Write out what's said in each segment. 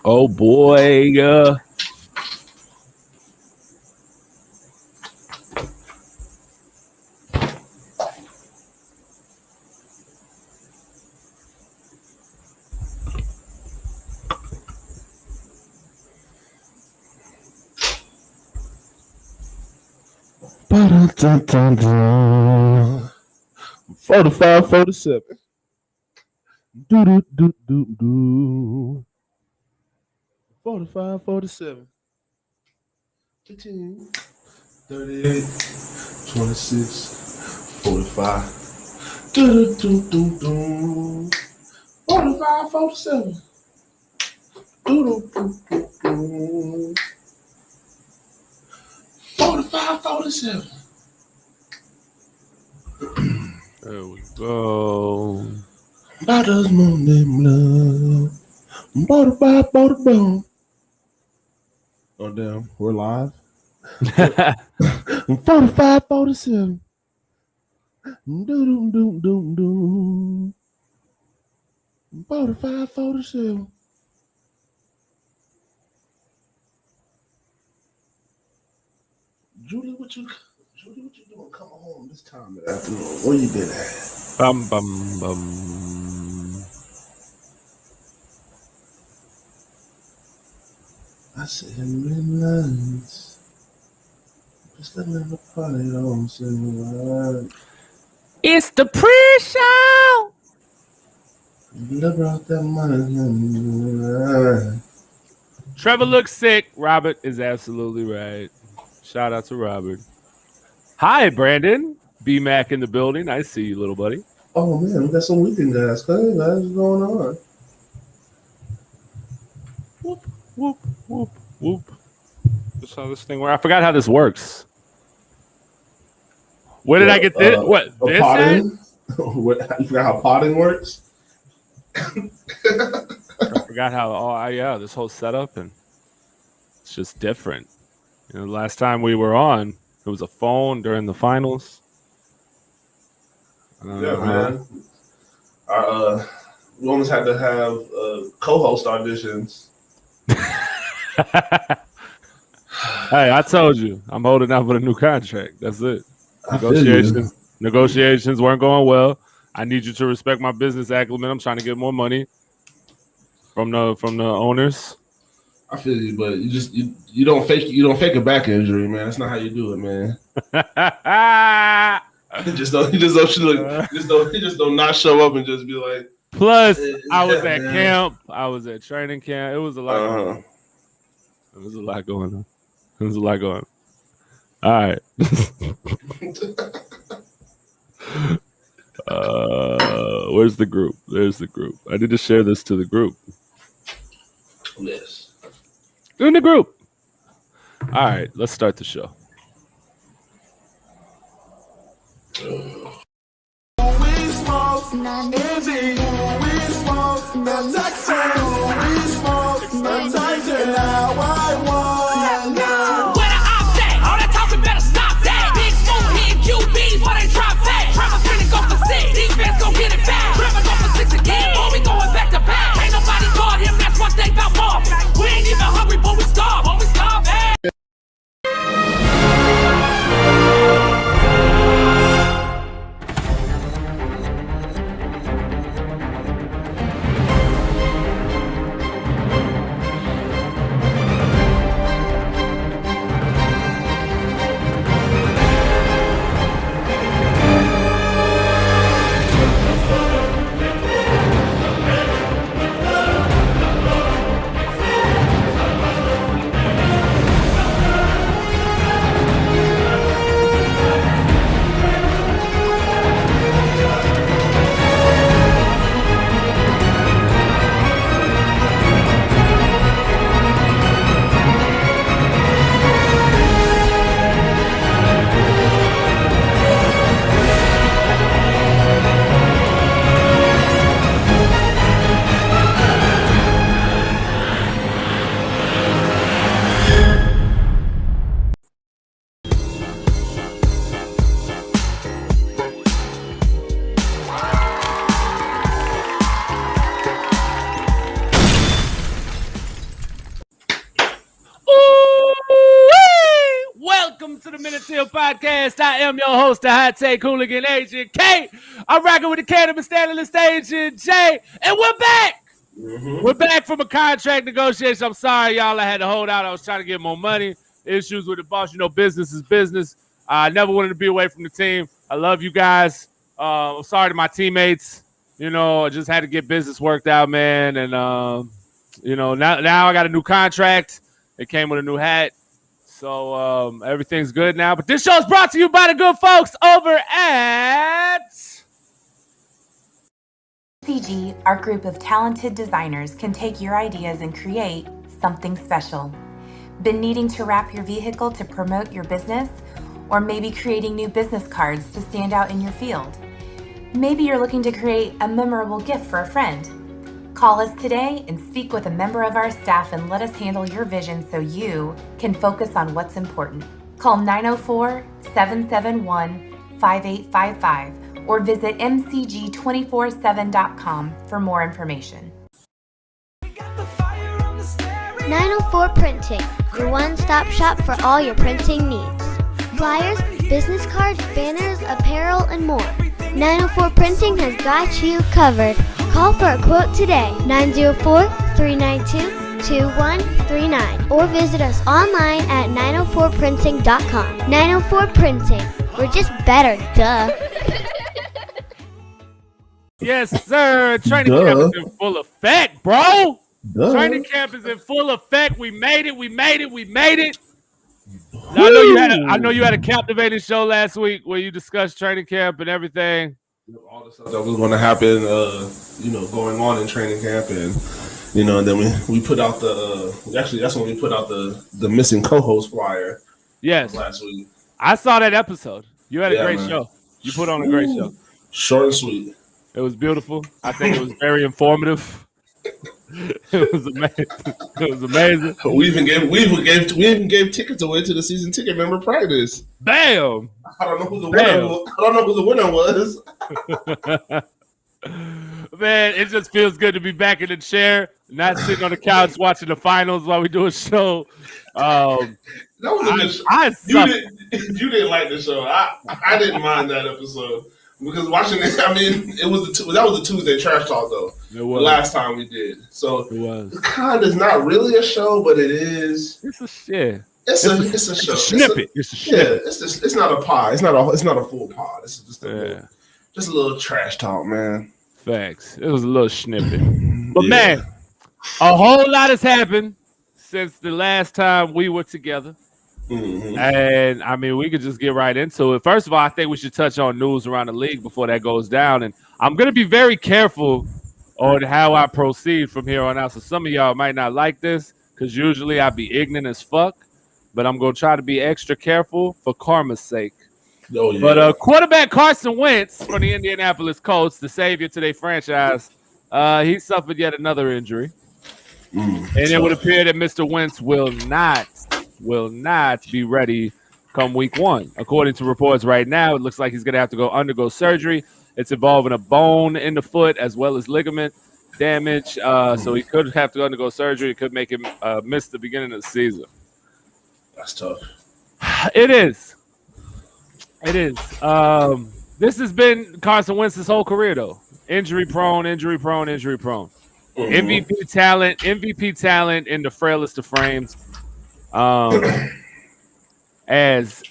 Oh boy. Ba-da-da-da-da. 45, 47. Do. 45, 47. 15, 38, 26, 45. Do. 45, 47. Do. 45, 47. There we go. Bottles moon them love. Bottle. Oh damn, we're live. 45, 47. Do. 45, 47. Julie, what you doing coming home this time of the afternoon? Where you been at? Bum bum bum. I said in lines. Just letting the party on sing. It's the pre-show. Look out that money. Trevor looks sick. Robert is absolutely right. Shout out to Robert. Hi, Brandon. B-Mac in the building. I see you, little buddy. Oh, man, we got some weekend guys. Hey, guys, what's going on? Whoop, whoop, whoop, whoop. That's how this thing works. I forgot how this works. Where did I get this? What? This potting? You forgot how potting works? I forgot how, this whole setup, and it's just different. You know, the last time we were on, it was a phone during the finals. Yeah, man. We almost had to have co-host auditions. Hey, I told you, I'm holding out for a new contract. That's it. Negotiations weren't going well. I need you to respect my business acumen. I'm trying to get more money from the owners. I feel you, but you don't fake a back injury, man. That's not how you do it, man. You just don't not show up and just be like. Plus, I was at camp. I was at training camp. It was a lot. Going on. It was a lot going on. All right. Where's the group? There's the group. I need to share this to the group. Yes. In the group. All right, let's start the show. Cubies, why they drop back? Trevor finna go for 6. Defense gon' get it back. Trevor go for 6 again. Boy, we going back to back. Ain't nobody guard him, that's one thing about Marvin. We ain't even hungry, but we starve. But we starve, hey. TEAL Podcast. I am your host, the Hot Take Hooligan Agent K. I'm rocking with the Cannabis Analyst Agent J. And we're back. We're back from a contract negotiation. I'm sorry, y'all. I had to hold out. I was trying to get more money. Issues with the boss. You know, business is business. I never wanted to be away from the team. I love you guys. I'm sorry to my teammates. You know, I just had to get business worked out, man. And, you know, now I got a new contract. It came with a new hat. So everything's good now. But this show is brought to you by the good folks over at MCG, our group of talented designers, can take your ideas and create something special. Been needing to wrap your vehicle to promote your business? Or maybe creating new business cards to stand out in your field? Maybe you're looking to create a memorable gift for a friend. Call us today and speak with a member of our staff and let us handle your vision so you can focus on what's important. Call 904-771-5855 or visit mcg247.com for more information. 904 Printing, your one-stop shop for all your printing needs. Flyers, business cards, banners, apparel, and more. 904 Printing has got you covered. Call for a quote today, 904-392-2139, or visit us online at 904printing.com. 904 Printing, we're just better, duh. Yes, sir. Training camp is in full effect, bro. Training camp is in full effect. We made it. Now, I know you had a captivating show last week where you discussed training camp and everything. All the stuff that was going to happen, you know, going on in training camp, and you know, and then we put out the actually that's when we put out the missing co-host flyer. Yes, last week. I saw that episode. You had a great man. show. You put on a great show. Short and sweet. It was beautiful. I think it was very informative. It was amazing. It was amazing. We even gave tickets away to the season ticket member practice. Bam! I don't know who the winner was. Man, it just feels good to be back in the chair, not sitting on the couch watching the finals while we do a show. That was a good show. You didn't like the show. I didn't mind that episode. Because watching it, I mean, that was a Tuesday trash talk though. It was. The last time we did, so it was. It kind of is not really a show, but it is. It's a shit. It's a show. It's a snippet. It's a snippet. Yeah, it's not a pod. It's not a full pod. It's just a little trash talk, man. Facts. It was a little snippet, but man, a whole lot has happened since the last time we were together. Mm-hmm. And I mean, we could just get right into it. First of all, I think we should touch on news around the league before that goes down. And I'm going to be very careful on how I proceed from here on out. So some of y'all might not like this because usually I be ignorant as fuck. But I'm going to try to be extra careful for karma's sake. Oh, yeah. But quarterback Carson Wentz from the Indianapolis Colts, the savior to their franchise, he suffered yet another injury. And it would appear that Mr. Wentz will not be ready come week 1. According to reports right now, it looks like he's going to have to undergo surgery. It's involving a bone in the foot as well as ligament damage. So he could have to undergo surgery. It could make him miss the beginning of the season. That's tough. It is. This has been Carson Wentz's whole career, though. Injury prone. Mm-hmm. MVP talent in the frailest of frames. As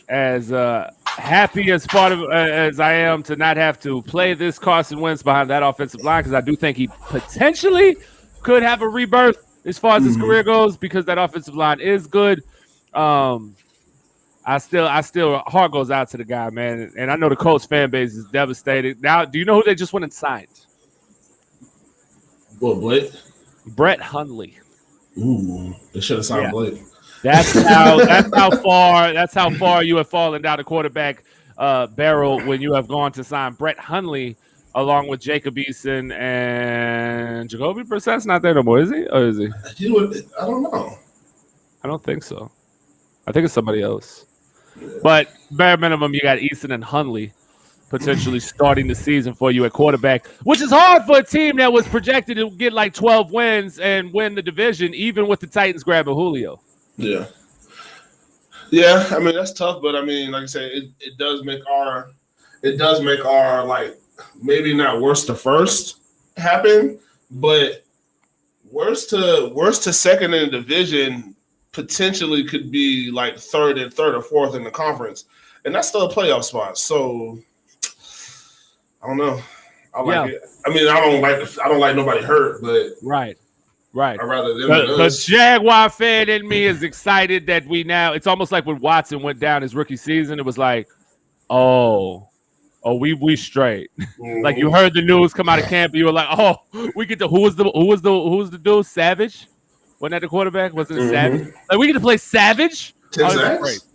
happy as as I am to not have to play this Carson Wentz behind that offensive line, because I do think he potentially could have a rebirth as far as his career goes, because that offensive line is good. I still heart goes out to the guy, man, and I know the Colts fan base is devastated. Now, do you know who they just went and signed? What, Blake? Brett Hundley. Ooh, they should have signed Blake. That's how far you have fallen down the quarterback barrel when you have gone to sign Brett Hundley along with Jacob Eason and Jacoby Brissett's not there no more, is he? Or is he? I don't know. I don't think so. I think it's somebody else. Yeah. But bare minimum, you got Eason and Hundley potentially starting the season for you at quarterback, which is hard for a team that was projected to get like 12 wins and win the division, even with the Titans grabbing Julio. Yeah. Yeah, I mean that's tough, but I mean, like I said, it does make our like maybe not worst to first happen, but worst to second in the division potentially could be like third or fourth in the conference, and that's still a playoff spot. So I don't know. I like it. I mean, I don't like nobody hurt, but right. I'd rather them the Jaguar fan in me is excited that we now. It's almost like when Watson went down his rookie season. It was like, we straight. Mm-hmm. Like you heard the news come out of camp, and you were like, oh, we get to who was the dude? Savage? Wasn't that the quarterback? Wasn't it Savage? Like we get to play Savage. 10 sacks.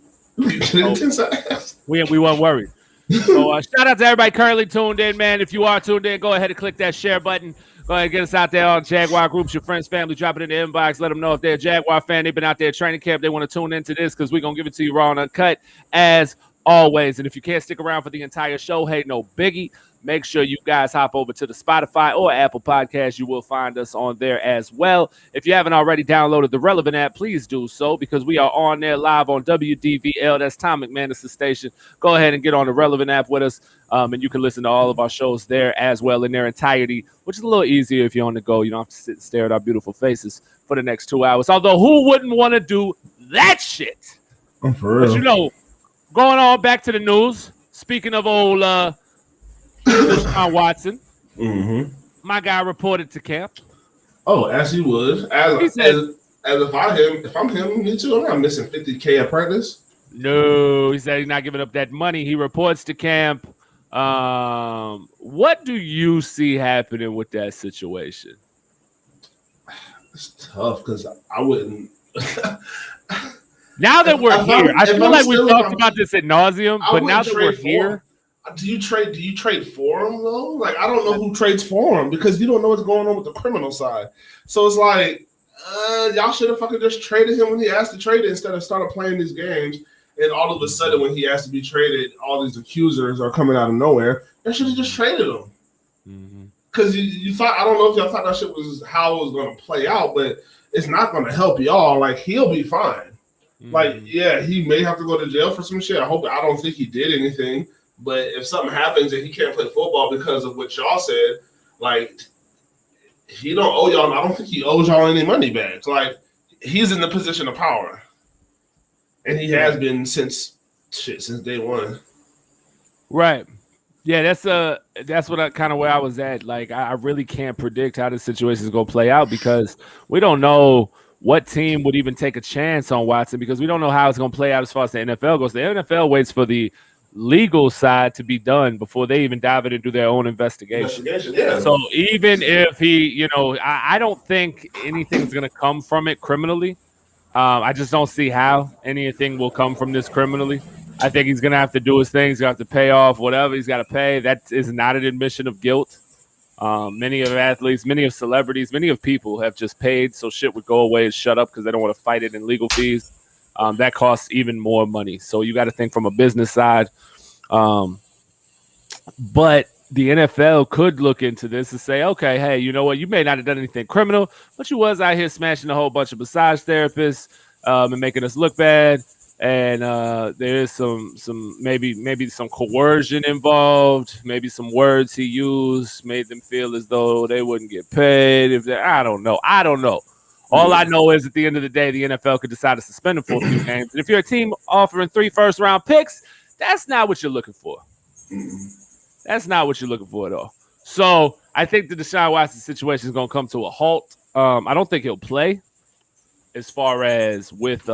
10 sacks. We weren't worried. So shout out to everybody currently tuned in, man. If you are tuned in, go ahead and click that share button. Go ahead and get us out there on Jaguar groups, your friends, family. Drop it in the inbox. Let them know if they're a Jaguar fan. They've been out there at training camp. They want to tune into this because we're going to give it to you raw and uncut as always. And if you can't stick around for the entire show, hey, no biggie. Make sure you guys hop over to the Spotify or Apple Podcast. You will find us on there as well. If you haven't already downloaded the Relevant app, please do so because we are on there live on WDVL. That's Tom McManus' station. Go ahead and get on the Relevant app with us, and you can listen to all of our shows there as well in their entirety, which is a little easier if you're on the go. You don't have to sit and stare at our beautiful faces for the next 2 hours. Although, who wouldn't want to do that shit? Oh, for real. But, going on back to the news, speaking of old Deshaun Watson, my guy reported to camp. Oh, as he would. If I'm him, me too. I'm not missing $50K at practice. No, he said he's not giving up that money. He reports to camp. What do you see happening with that situation? It's tough because I wouldn't. Now that we're here, I feel like we've talked about this ad nauseum, but now that we're here. Do you trade for him though? Like I don't know who trades for him because you don't know what's going on with the criminal side. So it's like y'all should have fucking just traded him when he asked to trade it instead of started playing these games. And all of a sudden, when he has to be traded, all these accusers are coming out of nowhere. Y'all should have just traded him because you thought I don't know if y'all thought that shit was how it was going to play out, but it's not going to help y'all. Like he'll be fine. Like yeah, he may have to go to jail for some shit. I don't think he did anything. But if something happens and he can't play football because of what y'all said, like he don't owe y'all. I don't think he owes y'all any money back. Like he's in the position of power, and he has been since day one. Right. Yeah, that's what kind of where I was at. Like I really can't predict how this situation is going to play out because we don't know what team would even take a chance on Watson because we don't know how it's going to play out as far as the NFL goes. The NFL waits for the legal side to be done before they even dive in and do their own investigation. Yeah. So even if he, I don't think anything's going to come from it criminally. I just don't see how anything will come from this criminally. I think he's going to have to do his thing. He's going to have to pay off whatever he's got to pay. That is not an admission of guilt. Many of athletes, many of celebrities, many of people have just paid so shit would go away and shut up because they don't want to fight it in legal fees. That costs even more money. So you got to think from a business side. But the NFL could look into this and say, okay, hey, you know what? You may not have done anything criminal, but you was out here smashing a whole bunch of massage therapists and making us look bad. And there is some maybe some coercion involved. Maybe some words he used made them feel as though they wouldn't get paid. I don't know. All I know is at the end of the day, the NFL could decide to suspend him for a few games. And if you're a team offering 3 first-round picks, that's not what you're looking for. That's not what you're looking for at all. So I think the Deshaun Watson situation is going to come to a halt. I don't think he'll play as far as with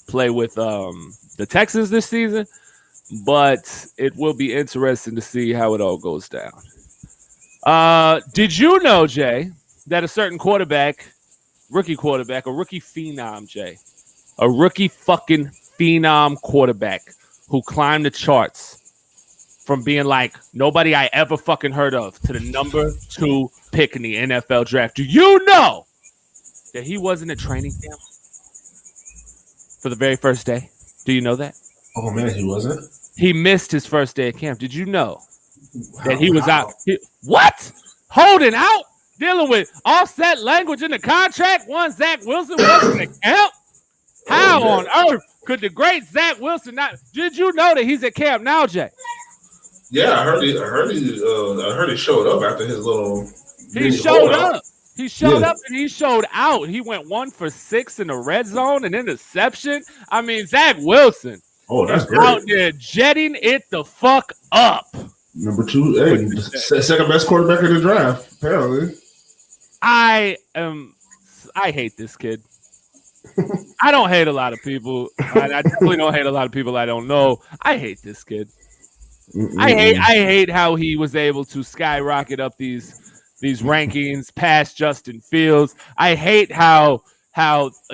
play with the Texans this season, but it will be interesting to see how it all goes down. Did you know, Jay, that a certain rookie quarterback, a rookie phenom, Jay, a rookie fucking phenom quarterback who climbed the charts from being like nobody I ever fucking heard of to the number 2 pick in the NFL draft. Do you know that he wasn't at training camp for the very first day? Do you know that? Oh, man, he wasn't? He missed his first day of camp. Did you know that he was out? What? Holding out? Dealing with offset language in the contract? One Zach Wilson wasn't at camp? How on earth Could the great Zach Wilson not? Did you know that he's at camp now, Jay? Yeah, I heard he showed up after his little. He showed up. He showed up and he showed out. He went 1 for 6 in the red zone, an interception. I mean, Zach Wilson. Oh, that's great. Out there jetting it the fuck up. Number 2, second best quarterback in the draft, apparently. I hate this kid. I don't hate a lot of people. I definitely don't hate a lot of people I don't know. I hate this kid. I hate how he was able to skyrocket up these rankings past Justin Fields. I hate how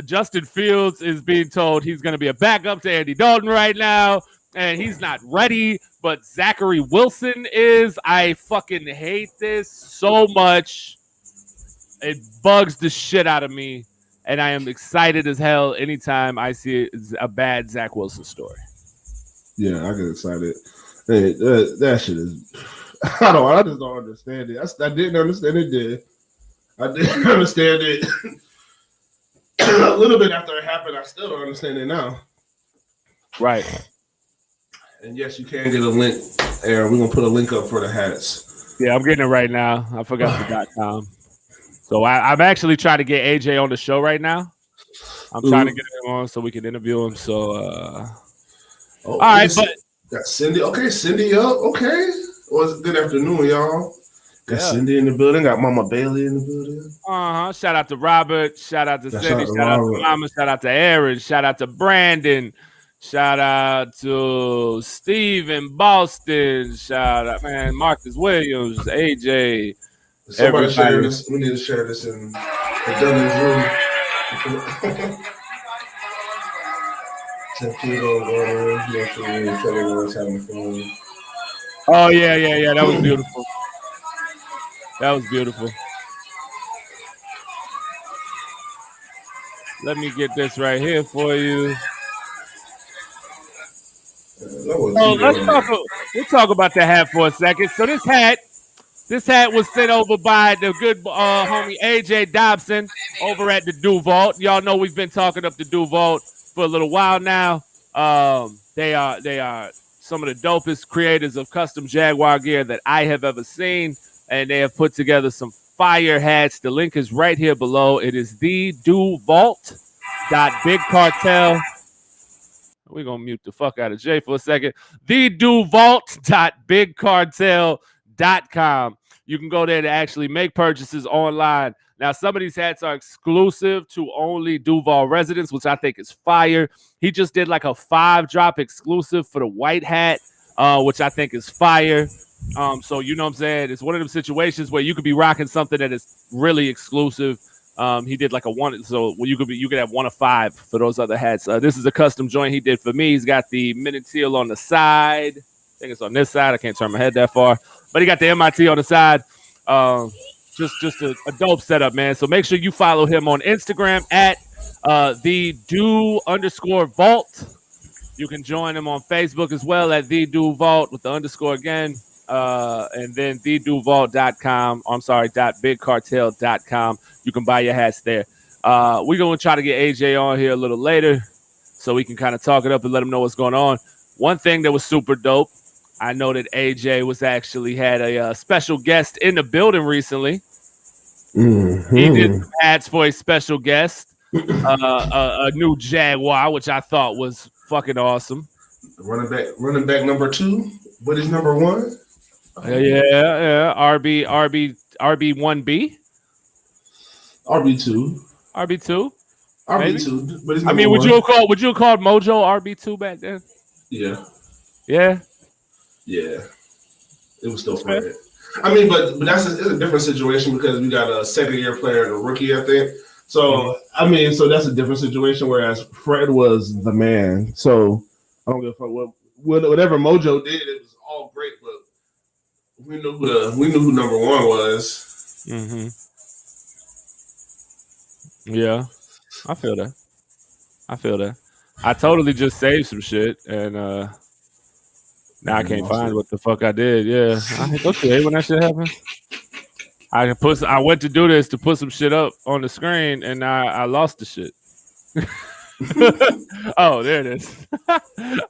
Justin Fields is being told he's going to be a backup to Andy Dalton right now, and he's not ready, but Zachary Wilson is. I fucking hate this so much. It bugs the shit out of me, and I am excited as hell anytime I see a bad Zach Wilson story. Yeah, I get excited. Hey, that shit is... I just don't understand it. I didn't understand it then. I didn't understand it a little bit after it happened. I still don't understand it now. Right. And yes, you can get a link, Aaron. We're going to put a link up for the hats. Yeah, I'm getting it right now. I forgot the .com. So I'm actually trying to get AJ on the show right now. I'm trying to get him on so we can interview him. So, all right, but got Cindy. Okay, Cindy up. Okay. Well, good afternoon, y'all. Got Cindy in the building. Got Mama Bailey in the building. Shout out to Robert. Shout out to Cindy. Shout out to Mama. Shout out to Aaron. Shout out to Brandon. Shout out to Steve in Boston. Shout out, man, Marcus Williams, AJ. Somebody share this. We need to share this in the Dungeon's room. Oh, yeah. That was beautiful. That was beautiful. Let me get this right here for you. We'll talk about the hat for a second. So this hat was sent over by the good homie AJ Dobson over at the Duval. Y'all know we've been talking up the Duval for a little while now. They are some of the dopest creators of custom Jaguar gear that I have ever seen, and they have put together some fire hats. The link is right here below. It is theduvault.bigcartel. We're going to mute the fuck out of Jay for a second. theduvault.bigcartel.com. You can go there to actually make purchases online. Now, some of these hats are exclusive to only Duval residents, which I think is fire. He just did like a 5-drop exclusive for the white hat, which I think is fire. So, you know what I'm saying? It's one of them situations where you could be rocking something that is really exclusive. He did like a 1, so you could have 1 of 5 for those other hats. This is a custom joint he did for me. He's got the mint teal on the side. I think it's on this side. I can't turn my head that far, but he got the MIT on the side. Just a dope setup, man. So make sure you follow him on Instagram at _vault. You can join him on Facebook as well at _vault with the underscore again. And then theduvault.com. I'm sorry, .bigcartel.com. You can buy your hats there. We're going to try to get AJ on here a little later so we can kind of talk it up and let him know what's going on. One thing that was super dope, I know that AJ was actually had a special guest in the building recently. Mm-hmm. He did some hats for a special guest, a new Jaguar, which I thought was fucking awesome. Running back number 2. What is number 1? Yeah. RB1B. RB2. RB2. But I mean, would you have called Mojo RB2 back then? Yeah. Yeah. Yeah. It was still Fred. I mean, but it's a different situation because we got a second-year player and a rookie, I think. So, I mean, so that's a different situation, whereas Fred was the man. So, I don't give a fuck. Whatever Mojo did, it was all great, but we knew who number 1 was. Mm-hmm. Yeah, I feel that. I totally just saved some shit, and now I can't find what the fuck I did. Yeah, okay, when that shit happened, I went to do this to put some shit up on the screen, and I lost the shit. Oh, there it is.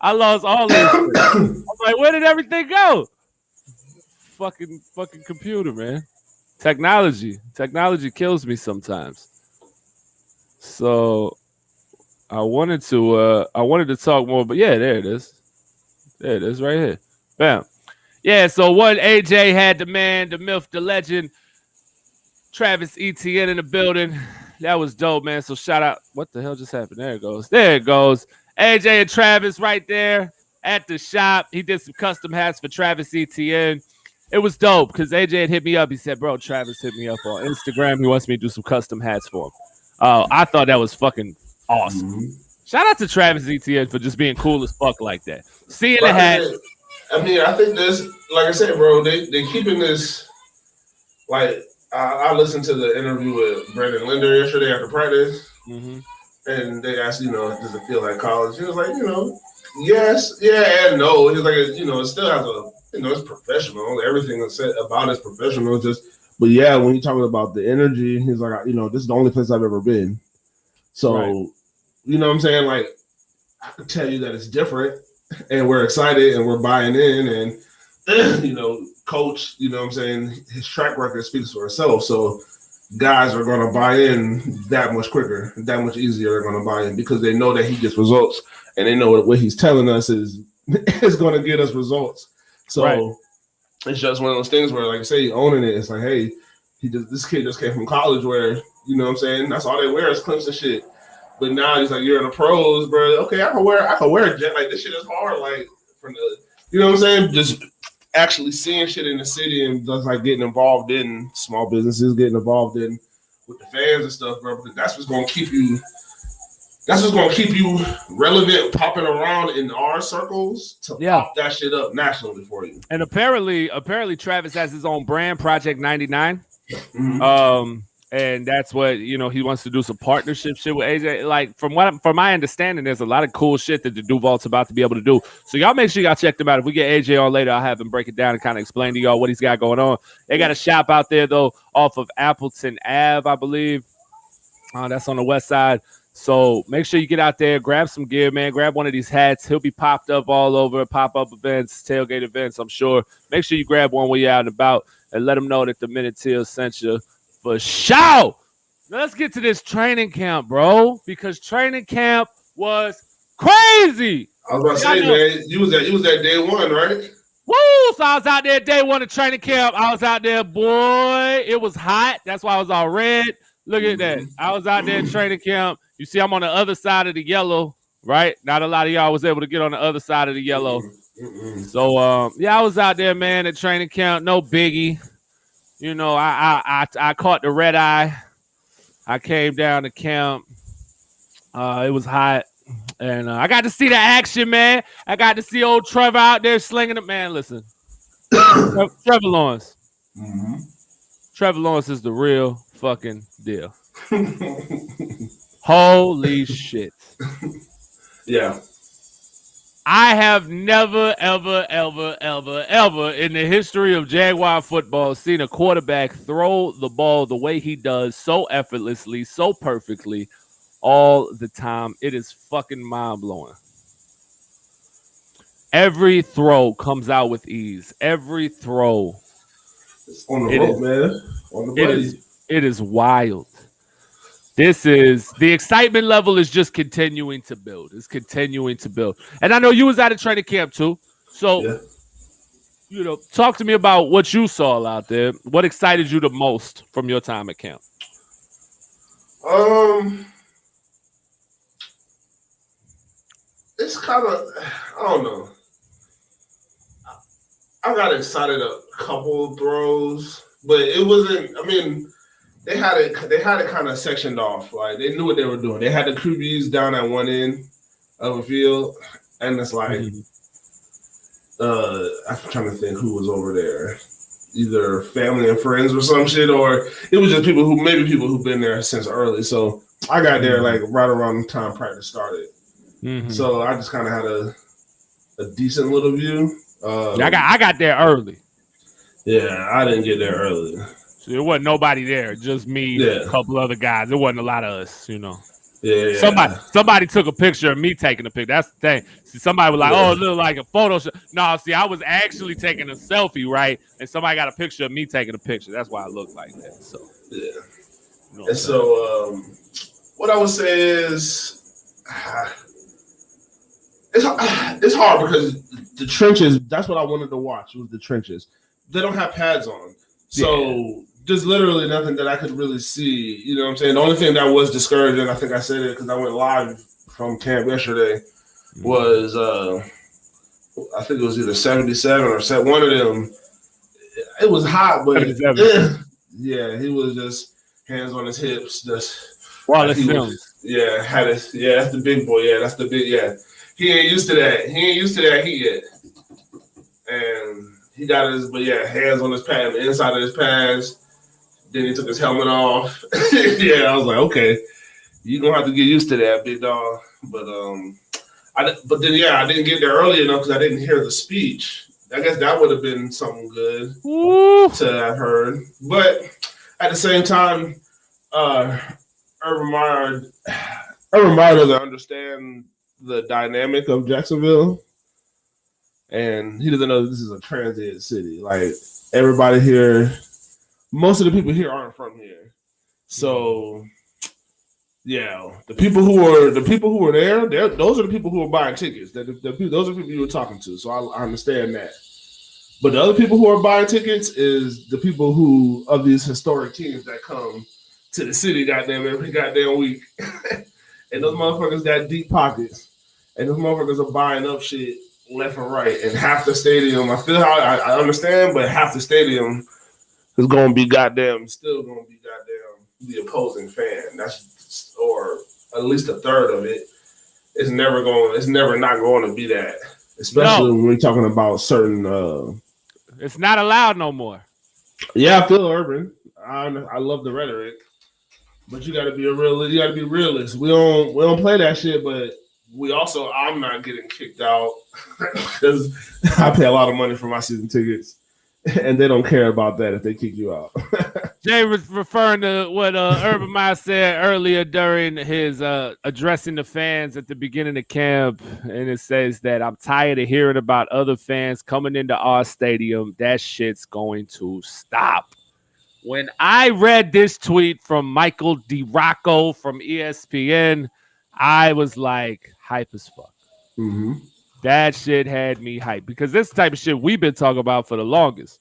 I lost all this. I'm like, where did everything go? Fucking computer, man. Technology kills me sometimes. So I wanted to talk more, but yeah, there it is. There it is right here. Bam. Yeah, so what AJ had the man, the myth, the legend, Travis Etienne in the building. That was dope, man. So shout out. What the hell just happened? There it goes. There it goes. AJ and Travis right there at the shop. He did some custom hats for Travis Etienne. It was dope because AJ had hit me up. He said, bro, Travis hit me up on Instagram. He wants me to do some custom hats for him. I thought that was fucking awesome. Mm-hmm. Shout out to Travis Etienne for just being cool as fuck like that. Seeing the hat. I mean, I think this, like I said, bro, they keeping this, like, I listened to the interview with Brandon Linder yesterday after practice, and they asked, does it feel like college? He was like, yes, yeah, and no. He was like, it still has a, it's professional. Everything that's said about it's professional. But yeah, when you're talking about the energy, he's like, this is the only place I've ever been. So, right. You know what I'm saying? Like, I can tell you that it's different, and we're excited, and we're buying in, and coach, you know what I'm saying, his track record speaks for itself. So guys are going to buy in that much quicker, that much easier. They're going to buy in because they know that he gets results, and they know what he's telling us is going to get us results. So right. It's just one of those things where, like I say, owning it, it's like, hey, this kid just came from college where, you know what I'm saying, that's all they wear is Clemson shit. But now he's like, you're in the pros, bro. Okay, I can wear a jet. Like, this shit is hard. Like, from the, you know what I'm saying? Just actually seeing shit in the city and just like getting involved in small businesses, getting involved in with the fans and stuff, bro. Because that's what's gonna keep you. That's what's gonna keep you relevant, popping around in our circles to pop that shit up nationally for you. And apparently, Travis has his own brand, Project 99. Mm-hmm. And that's what, he wants to do some partnership shit with AJ. Like, from my understanding, there's a lot of cool shit that the Duval's about to be able to do. So y'all make sure y'all check them out. If we get AJ on later, I'll have him break it down and kind of explain to y'all what he's got going on. They got a shop out there, though, off of Appleton Ave, I believe. That's on the west side. So make sure you get out there, grab some gear, man. Grab one of these hats. He'll be popped up all over, pop-up events, tailgate events, I'm sure. Make sure you grab one when you're out and about and let him know that the Minute Teal sent you. For sure. Now let's get to this training camp, bro, because training camp was crazy. I was about to say, man, you was at day one, right? Woo! So I was out there day one of training camp. I was out there, boy. It was hot. That's why I was all red. Look at that. I was out there in training camp. You see, I'm on the other side of the yellow, right? Not a lot of y'all was able to get on the other side of the yellow. So, I was out there, man, at training camp. No biggie. I caught the red eye. I came down to camp. It was hot. And I got to see the action, man. I got to see old Trevor out there slinging it. Man, listen. Trevor Lawrence. Mm-hmm. Trevor Lawrence is the real fucking deal. Holy shit. Yeah. I have never, ever, ever, ever, ever in the history of Jaguar football seen a quarterback throw the ball the way he does, so effortlessly, so perfectly, all the time. It is fucking mind-blowing. Every throw comes out with ease. Every throw. It's on the road, man. On the buddy. It is wild. The excitement level is just continuing to build. It's continuing to build. And I know you was at a training camp too. So, talk to me about what you saw out there. What excited you the most from your time at camp? It's kind of, I don't know. I got excited a couple throws, but it wasn't, They had it kind of sectioned off. Like, they knew what they were doing. They had the Cubies down at one end of the field, and it's like, I'm trying to think who was over there. Either family and friends or some shit, or it was just people who've been there since early. So I got there like right around the time practice started. Mm-hmm. So I just kind of had a decent little view. I got there early. Yeah, I didn't get there early. There wasn't nobody there, just me, a couple other guys. There wasn't a lot of us, Yeah. Somebody took a picture of me taking a picture. That's the thing. See, somebody was like, "Oh, it looked like a Photoshop." No, see, I was actually taking a selfie, right? And somebody got a picture of me taking a picture. That's why it looked like that. So yeah. You know and so, what I would say is, it's hard because the trenches. That's what I wanted to watch. Was the trenches. They don't have pads on, so there's literally nothing that I could really see. You know what I'm saying? The only thing that was discouraging, I think I said it because I went live from camp yesterday, was I think it was either 77 or set one of them. It was hot, but he was just hands on his hips, just Wallace Films. That's the big boy. Yeah, that's the big He ain't used to that. He ain't used to that heat yet. And he got hands on his pad, the inside of his pads. Then he took his helmet off. I was like, okay, you're gonna have to get used to that, big dog. But I didn't get there early enough because I didn't hear the speech. I guess that would have been something good to have heard. But at the same time, Urban Meyer doesn't understand the dynamic of Jacksonville. And he doesn't know this is a transit city. Like, everybody here, most of the people here aren't from here. So, the people who were there, those are the people who are buying tickets. Those are the people you were talking to. So I understand that. But the other people who are buying tickets is the people who of these historic teams that come to the city goddamn every goddamn week. And those motherfuckers got deep pockets. And those motherfuckers are buying up shit left and right. And half the stadium, I feel how I understand, but half the stadium is going to be still going to be the opposing fan. Or at least a third of it. It's never not going to be that. Especially when we're talking about certain. It's not allowed no more. Yeah, I feel Urban. I love the rhetoric, but you got to be You got to be realist. We don't play that shit, but I'm not getting kicked out because I pay a lot of money for my season tickets, and they don't care about that if they kick you out. Jay was referring to what Urban Meyer said earlier during his addressing the fans at the beginning of camp, and it says that I'm tired of hearing about other fans coming into our stadium. That shit's going to stop. When I read this tweet from Michael DiRocco from ESPN, I was like, hype as fuck. Mm-hmm. That shit had me hyped because this type of shit we've been talking about for the longest.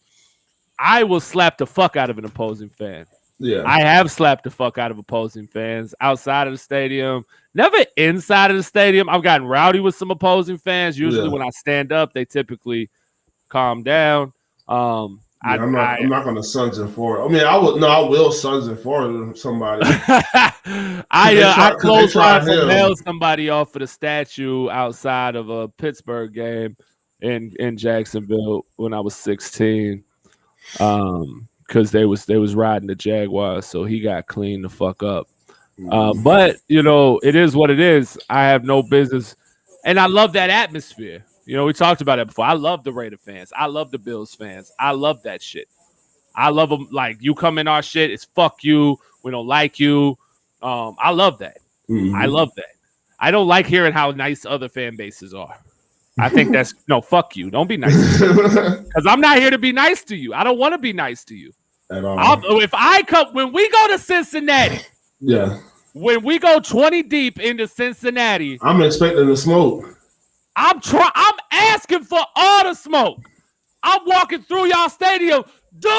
I will slap the fuck out of an opposing fan. Yeah. I have slapped the fuck out of opposing fans outside of the stadium. Never inside of the stadium. I've gotten rowdy with some opposing fans. Usually when I stand up, they typically calm down. I'm not going to Sons and Four. I mean, I will Sons and Four somebody. I close line and nailed somebody off for the statue outside of a Pittsburgh game in Jacksonville when I was 16. Because they was riding the Jaguars, so he got cleaned the fuck up. But it is what it is. I have no business, and I love that atmosphere. We talked about it before. I love the Raider fans. I love the Bills fans. I love that shit. I love them. Like, you come in our shit, it's fuck you. We don't like you. I love that. Mm-hmm. I love that. I don't like hearing how nice other fan bases are. I think that's fuck you. Don't be nice to me. Because I'm not here to be nice to you. I don't want to be nice to you. At all. When we go to Cincinnati, when we go 20 deep into Cincinnati, I'm expecting the smoke. I'm asking for all the smoke. I'm walking through y'all stadium, Duval,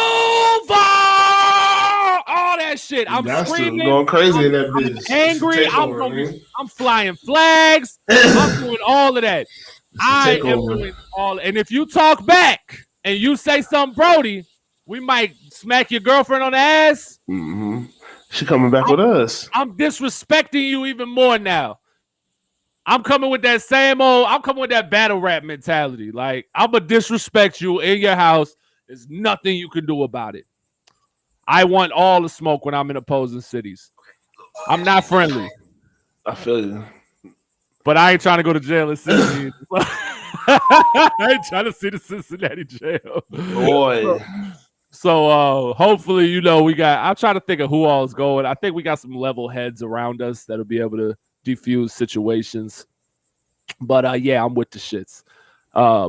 all that shit. I'm screaming, going crazy in that bitch. I'm angry. I'm flying flags. I'm doing all of that. I am doing all, and if you talk back and you say something, Brody, we might smack your girlfriend on the ass. Mm-hmm. She coming back with us. I'm disrespecting you even more now. I'm coming with that I'm coming with that battle rap mentality. Like, I'm going to disrespect you in your house. There's nothing you can do about it. I want all the smoke when I'm in opposing cities. I'm not friendly. I feel you. But I ain't trying to go to jail in Cincinnati. I ain't trying to see the Cincinnati jail. Boy. So hopefully, I'm trying to think of who all is going. I think we got some level heads around us that'll be able to defuse situations. But yeah, I'm with the shits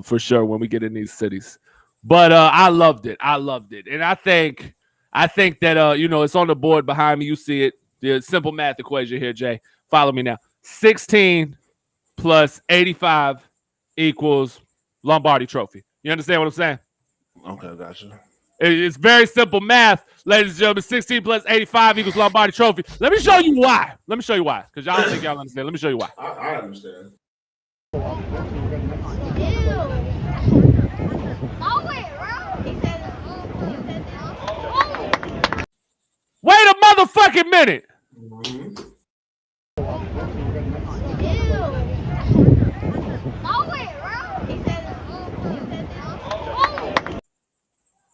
for sure when we get in these cities. But I loved it. And I think that it's on the board behind me. You see it. The simple math equation here, Jay. Follow me now. 16 plus 85 equals Lombardi Trophy. You understand what I'm saying? Okay, gotcha. It's very simple math, ladies and gentlemen. 16 plus 85 equals Lombardi Trophy. Let me show you why. Because y'all don't think y'all understand. Let me show you why. I understand. Wait a motherfucking minute.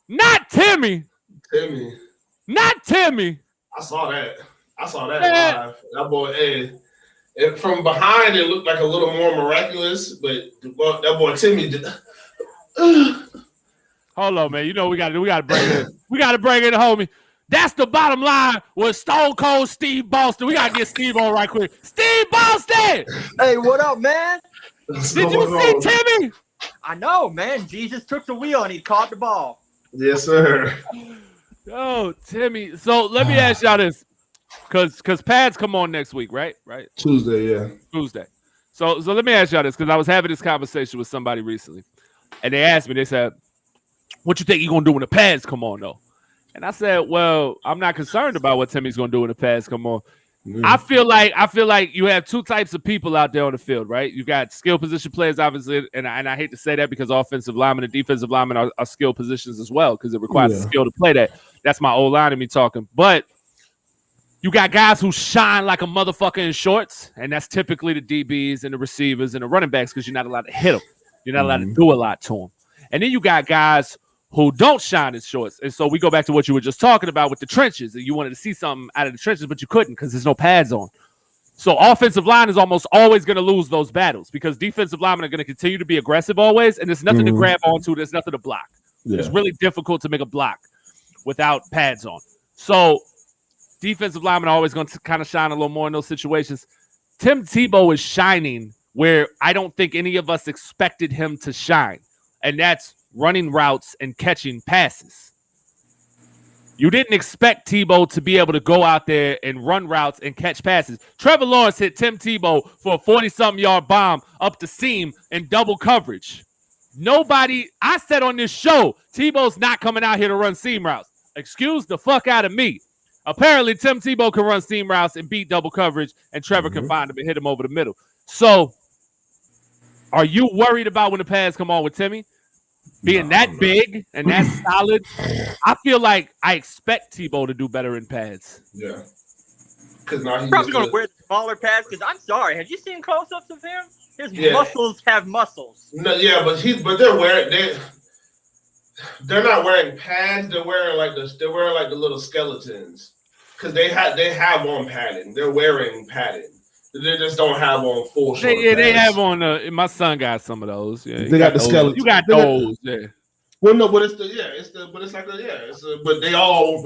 Not Timmy. Not Timmy. I saw that live. That boy, from behind it looked like a little more miraculous, but that boy Timmy did. Hold on, man. We gotta bring it in. We gotta bring in the homie. That's the bottom line with Stone Cold Steve Boston. We gotta get Steve on right quick. Steve Boston! Hey, what up, man? Did you see Timmy? I know, man. Jesus took the wheel and he caught the ball. Yes, sir. Yo, Timmy. So let me ask y'all this. Because pads come on next week, right? Tuesday, yeah. Tuesday. So let me ask y'all this, because I was having this conversation with somebody recently. And they asked me, they said, what you think you're going to do when the pads come on, though? And I said, well, I'm not concerned about what Timmy's going to do when the pads come on. Mm. I feel like you have two types of people out there on the field, right? You got skill position players, obviously, and I hate to say that because offensive linemen and defensive linemen are skill positions as well, because it requires a skill to play that. That's my old line of me talking. But you got guys who shine like a motherfucker in shorts, and that's typically the DBs and the receivers and the running backs, because you're not allowed to hit them. You're not allowed to do a lot to them. And then you got guys who don't shine in shorts. And so we go back to what you were just talking about with the trenches. And you wanted to see something out of the trenches, but you couldn't because there's no pads on. So offensive line is almost always going to lose those battles because defensive linemen are going to continue to be aggressive always, and there's nothing to grab onto. There's nothing to block. Yeah. It's really difficult to make a block without pads on. So defensive linemen are always going to kind of shine a little more in those situations. Tim Tebow is shining where I don't think any of us expected him to shine, and that's running routes and catching passes. You didn't expect Tebow to be able to go out there and run routes and catch passes. Trevor Lawrence hit Tim Tebow for a 40-something yard bomb up the seam in double coverage. I said on this show, Tebow's not coming out here to run seam routes. Excuse the fuck out of me. Apparently, Tim Tebow can run seam routes and beat double coverage, and Trevor can find him and hit him over the middle. So, are you worried about when the pads come on with Timmy? Being that big and that solid, I feel like I expect Tebow to do better in pads. Yeah. Because now he's probably going to wear the smaller pads, because I'm sorry. Have you seen close-ups of him? His muscles have muscles. No, yeah, but they're not wearing pads. They're wearing like the little skeletons, because they have on padding. They're wearing padding. They just don't have on full short pads. They have on. My son got some of those. Yeah, they got the skeletons. You got those. Yeah. Well, no, but they all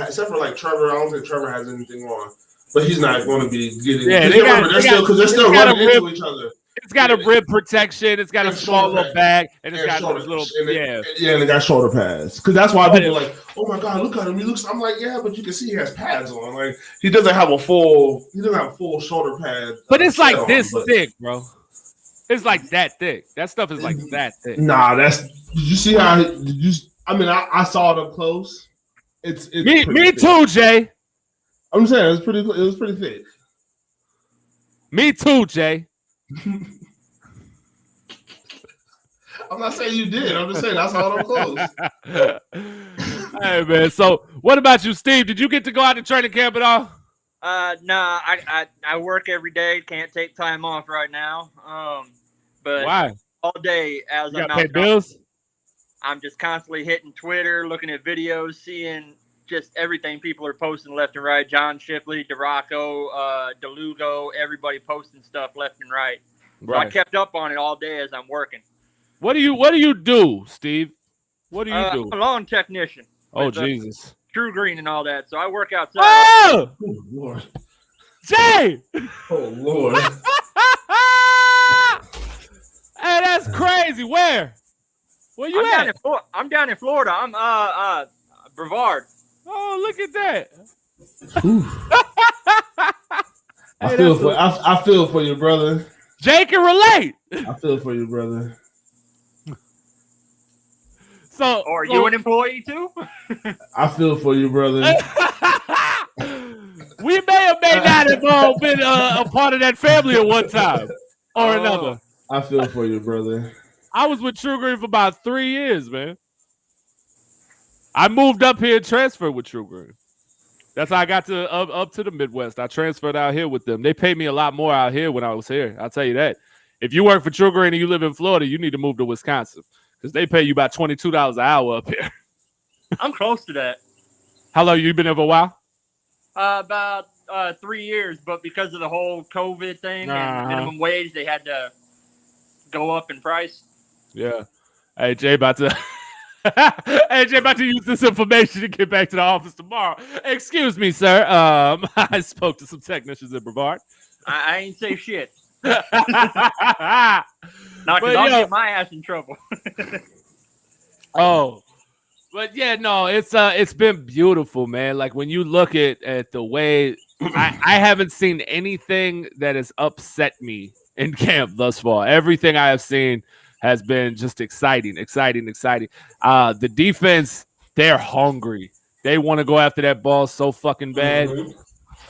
except for like Trevor. I don't think Trevor has anything on, but he's not going to be getting. Yeah, they're still running into each other. It's got a rib protection. It's got a small little bag, and it's got those little and they got shoulder pads. Because that's why people are like, oh my god, look at him. He looks. I'm like, yeah, but you can see he has pads on. Like he doesn't have a full shoulder pad. But it's like this thick, bro. It's like that thick. That stuff is like that thick. Nah, did you see how? I saw it up close. It's me too, Jay. I'm saying it was pretty thick. Me too, Jay. I'm not saying you did. I'm just saying I saw it up close. Hey man, so what about you, Steve? Did you get to go out to training camp at all? No, I work every day. Can't take time off right now. But why? All day as you gotta pay bills. I'm just constantly hitting Twitter, looking at videos, seeing just everything people are posting left and right. John Shipley, DeRocco, DeLugo, everybody posting stuff left and right. So I kept up on it all day as I'm working. What do you do, Steve? What do you do? I'm a lawn technician. Oh, Jesus. True Green and all that. So I work outside. Oh, Lord. Jay! Oh, Lord. Hey, that's crazy. Where you at? I'm down in Florida. I'm Brevard. Oh, look at that. I feel for you, brother. Jay can relate. I feel for you, brother. So, are you an employee too? I feel for you, brother. We may or may not have all been a part of that family at one time or another. I feel for you, brother. I was with True Green for about 3 years, man. I moved up here and transferred with True Green. That's how I got to up to the Midwest. I transferred out here with them. They paid me a lot more out here when I was here. I'll tell you that. If you work for True Green and you live in Florida, you need to move to Wisconsin because they pay you about $22 an hour up here. I'm close to that. How long you been there for a while? About 3 years, but because of the whole COVID thing and minimum wage, they had to go up in price. Yeah. Hey, Jay about to use this information to get back to the office tomorrow. Excuse me, sir. I spoke to some technicians in Brevard. I ain't say shit. Not because I'll get my ass in trouble. But yeah, no, it's been beautiful, man. Like when you look at the way I haven't seen anything that has upset me in camp thus far. Everything I have seen has been just exciting. The defense, they're hungry. They want to go after that ball so fucking bad. Mm-hmm.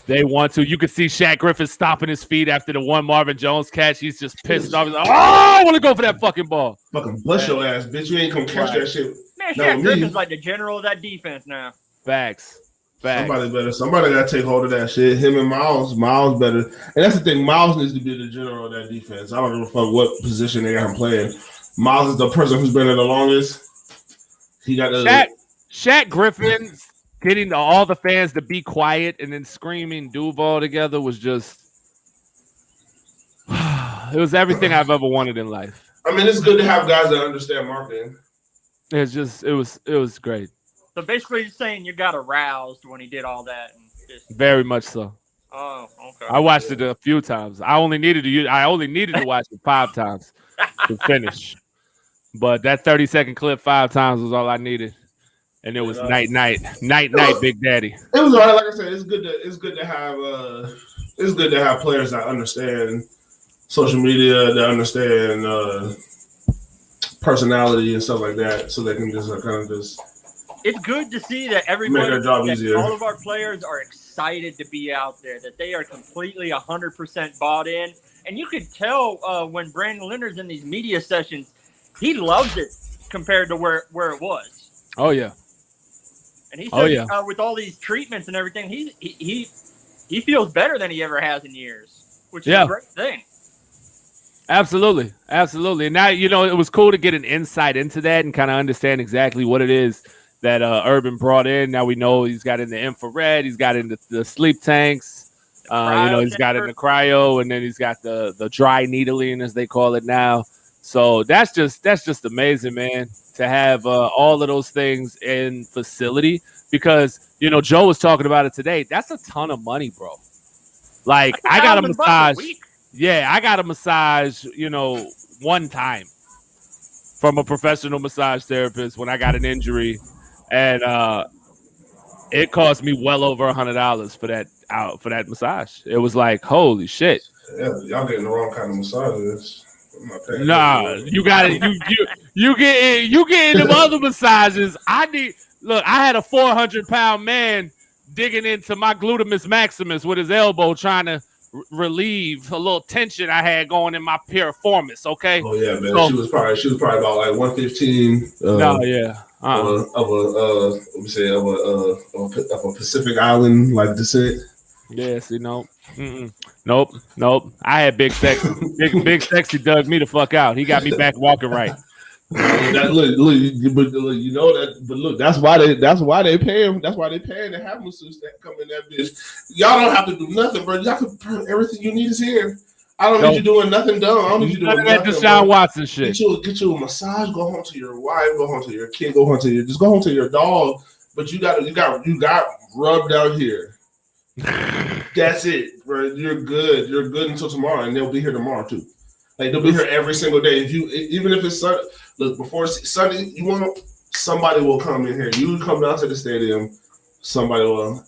They want to. You could see Shaq Griffin stopping his feet after the one Marvin Jones catch. He's just pissed off. He's like, I want to go for that fucking ball. Fucking bless your ass, bitch. You ain't gonna catch that shit. Man, Shaq Griffin's like the general of that defense now. Facts. Somebody gotta take hold of that shit. Him and Miles better. And that's the thing. Miles needs to be the general of that defense. I don't give a fuck what position they got him playing. Miles is the person who's been there the longest. He got the Shaq Griffin getting all the fans to be quiet and then screaming Duval together was just it was everything I've ever wanted in life. I mean, it's good to have guys that understand marketing. It was great. So basically, you're saying you got aroused when he did all that. And just... Very much so. Oh, okay. I watched it a few times. I only needed to watch it 5 times to finish. But that 30-second clip 5 times was all I needed. And it was night, Big Daddy. It was all right. Like I said, it's good to have players that understand social media, that understand personality and stuff like that, so they can just kind of just. It's good to see that everybody, make their job easier. All of our players are excited to be out there, that they are completely 100% bought in, and you could tell when Brandon Leonard's in these media sessions, he loves it compared to where it was. Oh yeah. And he said, with all these treatments and everything, he feels better than he ever has in years, which is a great thing. Absolutely. And now, it was cool to get an insight into that and kind of understand exactly what it is that Urban brought in. Now we know he's got in the infrared, he's got in the sleep tanks, he's got in the cryo, and then he's got the dry needling, as they call it now. So that's just amazing, man, to have all of those things in facility because, Joe was talking about it today. That's a ton of money, bro. Like I got a massage. Yeah, I got a massage, one time from a professional massage therapist when I got an injury. And it cost me well over $100 for that massage. It was like, holy shit. Yeah, y'all getting the wrong kind of massages. Nah, you got it. You getting them other massages. I had a 400-pound man digging into my gluteus maximus with his elbow trying to relieve a little tension I had going in my piriformis. Okay. Oh yeah, man. So, she was probably about like 115. No, yeah. Of a Pacific Island like descent. Yes, Nope. I had Big Sexy. Big Sexy dug me the fuck out. He got me back walking right. Look, that's why they pay him. That's why they paying to have masseuse that come in that bitch. Y'all don't have to do nothing, bro. Y'all can everything you need is here. I don't need you doing nothing dumb. I don't need you doing nothing. Deshaun Watson shit. Get you a massage. Go home to your wife. Go home to your kid. Go home to your dog. But you got rubbed out here. That's it, bro. You're good. You're good until tomorrow, and they'll be here tomorrow too. Like they'll be here every single day. Even if it's Sunday, look before Sunday, somebody will come in here. You come down to the stadium. Somebody will.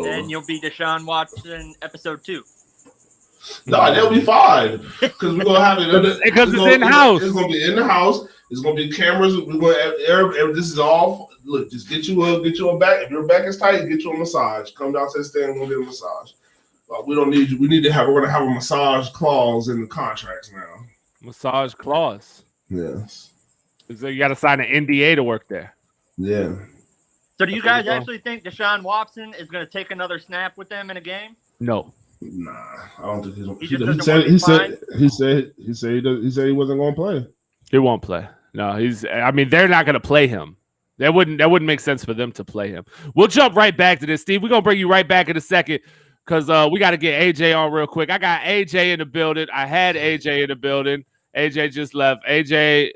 And you'll be Deshaun Watson episode 2. No, they'll be fine because we're gonna have it because it's in house. It's gonna be in the house. It's gonna be cameras. We're gonna. This is all. Look, just get you a back. If your back is tight, get you a massage. Come down to the stand. We'll get a massage. We don't need you. We're gonna have a massage clause in the contracts now. Massage clause. Yes. So you got to sign an NDA to work there. Yeah. So do you guys actually think Deshaun Watson is going to take another snap with them in a game? No. Nah, I don't think he's going to. He said he wasn't going to play. He won't play. No, they're not going to play him. That wouldn't make sense for them to play him. We'll jump right back to this, Steve. We're going to bring you right back in a second because we got to get AJ on real quick. I got AJ in the building. I had AJ in the building. AJ just left. AJ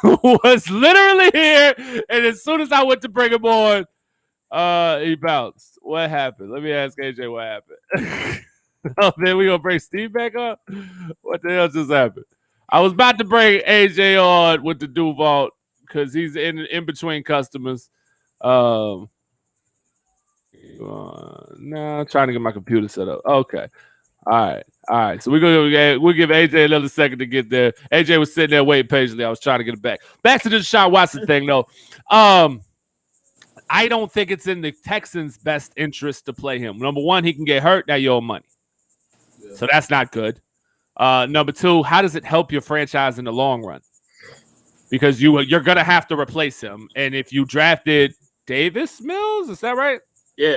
was literally here, and as soon as I went to bring him on, he bounced. What happened? Let me ask AJ what happened. Oh, then we gonna bring Steve back up? What the hell just happened? I was about to bring AJ on with the Do Vault because he's in between customers. No, I'm trying to get my computer set up. Okay. All right. So we'll give AJ another second to get there. AJ was sitting there waiting patiently. I was trying to get it back. Back to the Deshaun Watson thing, though. I don't think it's in the Texans' best interest to play him. Number one, he can get hurt. Now you owe money. Yeah. So that's not good. Number two, how does it help your franchise in the long run? Because you're going to have to replace him. And if you drafted Davis Mills, is that right? Yeah.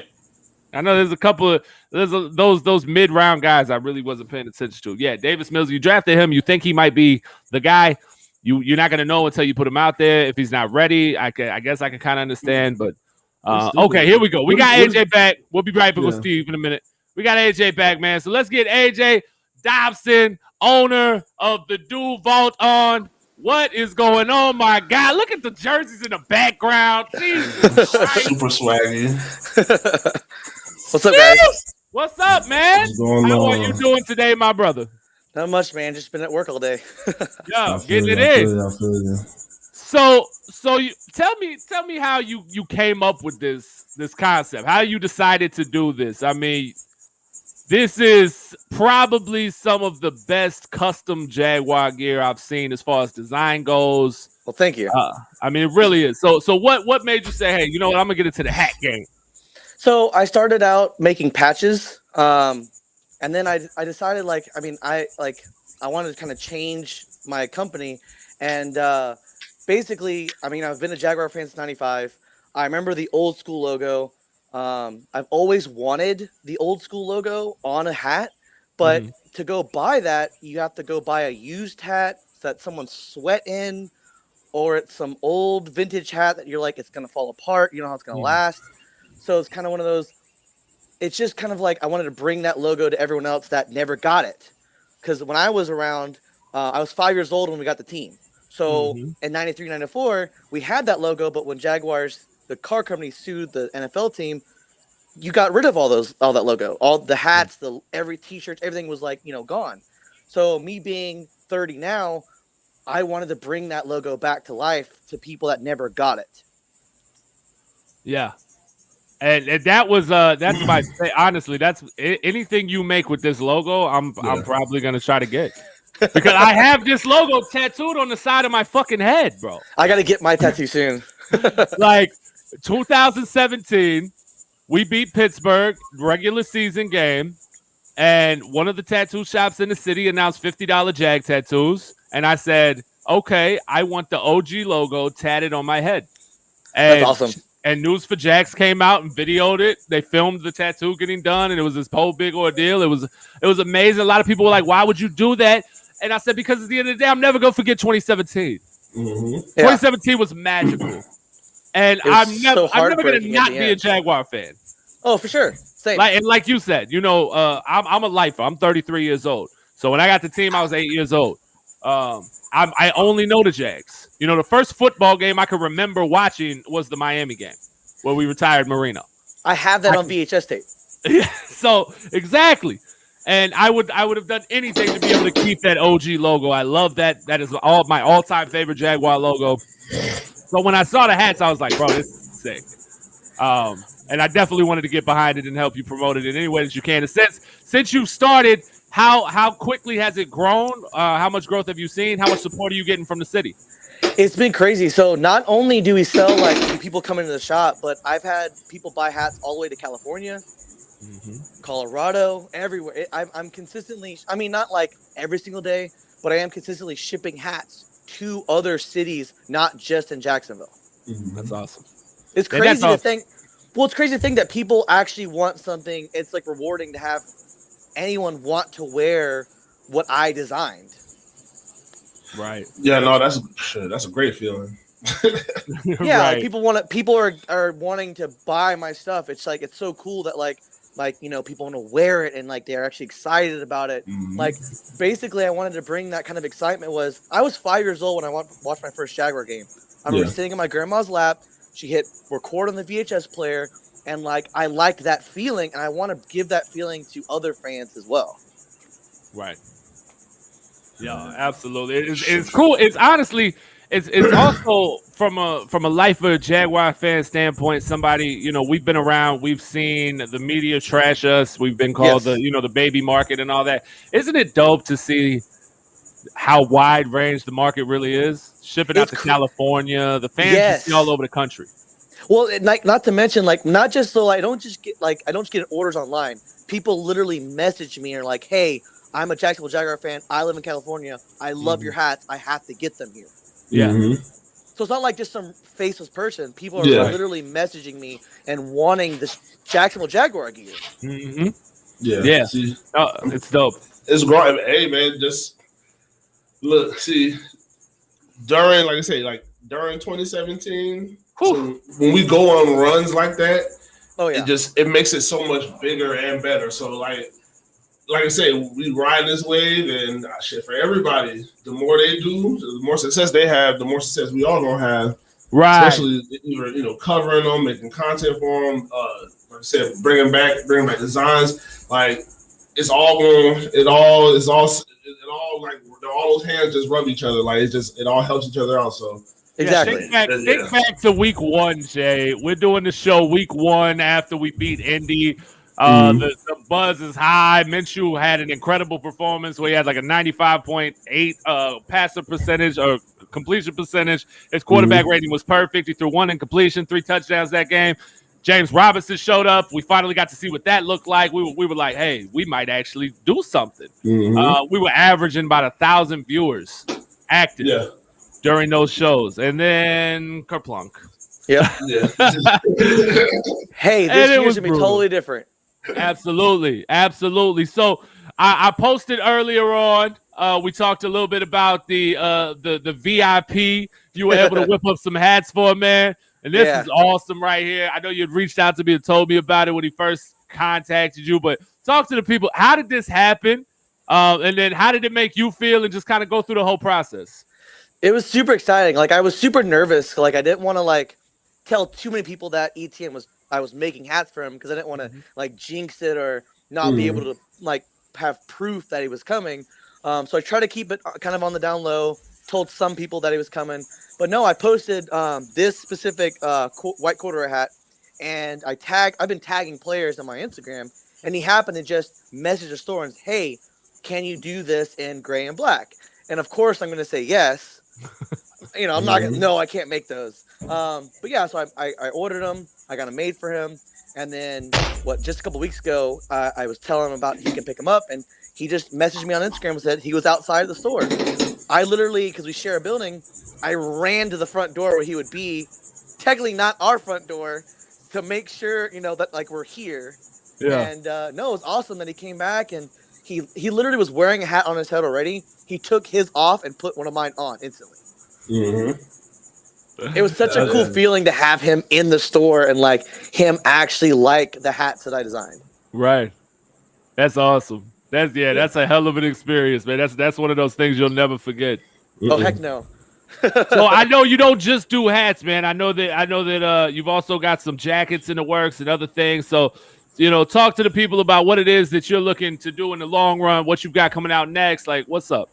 I know there's a couple of those mid-round guys I really wasn't paying attention to. Yeah, Davis Mills, you drafted him. You think he might be the guy. You're not going to know until you put him out there. If he's not ready, I guess I can kind of understand. But okay, here we go. We got AJ back. We'll be right back with Steve in a minute. We got AJ back, man. So let's get AJ Dobson, owner of the Do Vault, on. What is going on, my guy? Look at the jerseys in the background. Jesus Christ. Super swaggy. What's up, guys? What's up, man? How are you doing today, my brother? Not much, man. Just been at work all day. Yeah, getting it in. So you tell me how you came up with this concept. How you decided to do this? I mean, this is probably some of the best custom Jaguar gear I've seen as far as design goes. Well, thank you. I mean, it really is. So what made you say, hey, you know what? I'm gonna get into the hat game. So I started out making patches, and then I decided I wanted to kind of change my company, and basically, I've been a Jaguar fan since '95. I remember the old school logo. I've always wanted the old school logo on a hat, but to go buy that, you have to go buy a used hat that someone sweat in, or it's some old vintage hat that you're like, it's gonna fall apart. You know how it's gonna last. So it's kind of one of those, it's just kind of like I wanted to bring that logo to everyone else that never got it. Because when I was around, I was 5 years old when we got the team. So in 93, 94, we had that logo, but when Jaguars, the car company, sued the NFL team, you got rid of all that logo. All the hats, every t-shirt, everything was gone. So me being 30 now, I wanted to bring that logo back to life to people that never got it. Yeah. And that was that's my honestly, that's anything you make with this logo, I'm probably gonna try to get, because I have this logo tattooed on the side of my fucking head, bro. I gotta get my tattoo soon. Like 2017, we beat Pittsburgh, regular season game, and one of the tattoo shops in the city announced $50 Jag tattoos, and I said, okay, I want the OG logo tatted on my head. And that's awesome. And News for Jax came out and videoed it. They filmed the tattoo getting done, and it was this whole big ordeal. It was amazing. A lot of people were like, why would you do that? And I said, because at the end of the day, I'm never going to forget 2017. 2017 was magical. And I'm never going to not be a Jaguar fan. Oh, for sure. Same. Like you said, I'm a lifer. I'm 33 years old. So when I got the team, I was 8 years old. I only know the Jags. You know, the first football game I can remember watching was the Miami game where we retired Marino. I have that on VHS tape. Yeah, so exactly. And I would have done anything to be able to keep that OG logo. I love that. That is my all-time favorite Jaguar logo. So when I saw the hats, I was like, bro, this is sick. And I definitely wanted to get behind it and help you promote it in any way that you can. And since you started, how quickly has it grown? How much growth have you seen? How much support are you getting from the city? It's been crazy. So not only do we sell like people come into the shop, but I've had people buy hats all the way to California, Colorado, everywhere. I'm consistently, I mean, not like every single day, but I am consistently shipping hats to other cities, not just in Jacksonville. That's awesome. It's crazy to think. Well, it's crazy to think that people actually want something. It's like rewarding to have anyone want to wear what I designed. Right. Yeah, no, that's a great feeling. Yeah, right. Like people are wanting to buy my stuff. It's like, it's so cool that like, you know, people want to wear it and like they're actually excited about it. Like basically I wanted to bring that kind of excitement. I was 5 years old when I watched my first Jaguar game. I remember sitting in my grandma's lap. She hit record on the VHS player, and like I liked that feeling, and I want to give that feeling to other fans as well. Right. Yeah, absolutely. It's cool. It's honestly, it's also from a life of a Jaguar fan standpoint. Somebody, you know, we've been around. We've seen the media trash us. We've been called the baby market and all that. Isn't it dope to see how wide range the market really is? Shipping out to California, the fans you see all over the country. Well, not to mention, like, not just so I don't just get orders online. People literally message me and are like, "Hey, I'm a Jacksonville Jaguar fan. I live in California. I love your hats. I have to get them here." Yeah. So it's not like just some faceless person. People are literally messaging me and wanting this Jacksonville Jaguar gear. Yeah. See, it's dope. It's growing. Hey, man, just look. See, during 2017, so when we go on runs like that, it makes it so much bigger and better. So like I say, we ride this wave, and shit, for everybody, the more they do, the more success they have, the more success we all gonna have. Right. Especially, you know, covering them, making content for them. Like I said, bringing back designs. Like all like all those hands just rub each other. Like it all helps each other out. So exactly. Think back to week 1, Jay. We're doing the show week 1 after we beat Indy. The buzz is high. Minshew had an incredible performance where he had like a 95.8 passer percentage or completion percentage. His quarterback rating was perfect. He threw 1 incompletion, 3 touchdowns that game. James Robinson showed up. We finally got to see what that looked like. We were like, hey, we might actually do something. We were averaging about 1,000 viewers active during those shows. And then kerplunk. Yeah. Hey, this year's going to be totally different. Absolutely. So I posted earlier on. We talked a little bit about the VIP. You were able to whip up some hats for him, man. And this is awesome right here. I know you had reached out to me and told me about it when he first contacted you, but talk to the people. How did this happen? And then how did it make you feel, and just kind of go through the whole process? It was super exciting. Like, I was super nervous. Like, I didn't want to like tell too many people that I was making hats for him, because I didn't want to like jinx it or not be able to like have proof that he was coming. So I tried to keep it kind of on the down low. Told some people that he was coming, but no, I posted this specific white corduroy hat, and I've been tagging players on my Instagram, and he happened to just message the store and say, hey, can you do this in gray and black? And of course I'm going to say yes. You know, I'm not going to, no, I can't make those. But yeah, so I ordered them. I got them made for him. And then just a couple weeks ago, I was telling him about he can pick them up, and he just messaged me on Instagram and said he was outside of the store. I literally, because we share a building, I ran to the front door where he would be, technically not our front door, to make sure, you know, that like we're here. Yeah. And no, it was awesome that he came back, and he literally was wearing a hat on his head already. He took his off and put one of mine on instantly. It was such a cool feeling to have him in the store and like him actually like the hats that I designed. Right. That's awesome. That's a hell of an experience, man. That's one of those things you'll never forget. Oh, heck no. So I know you don't just do hats, man. I know that you've also got some jackets in the works and other things. So, talk to the people about what it is that you're looking to do in the long run, what you've got coming out next. Like, what's up?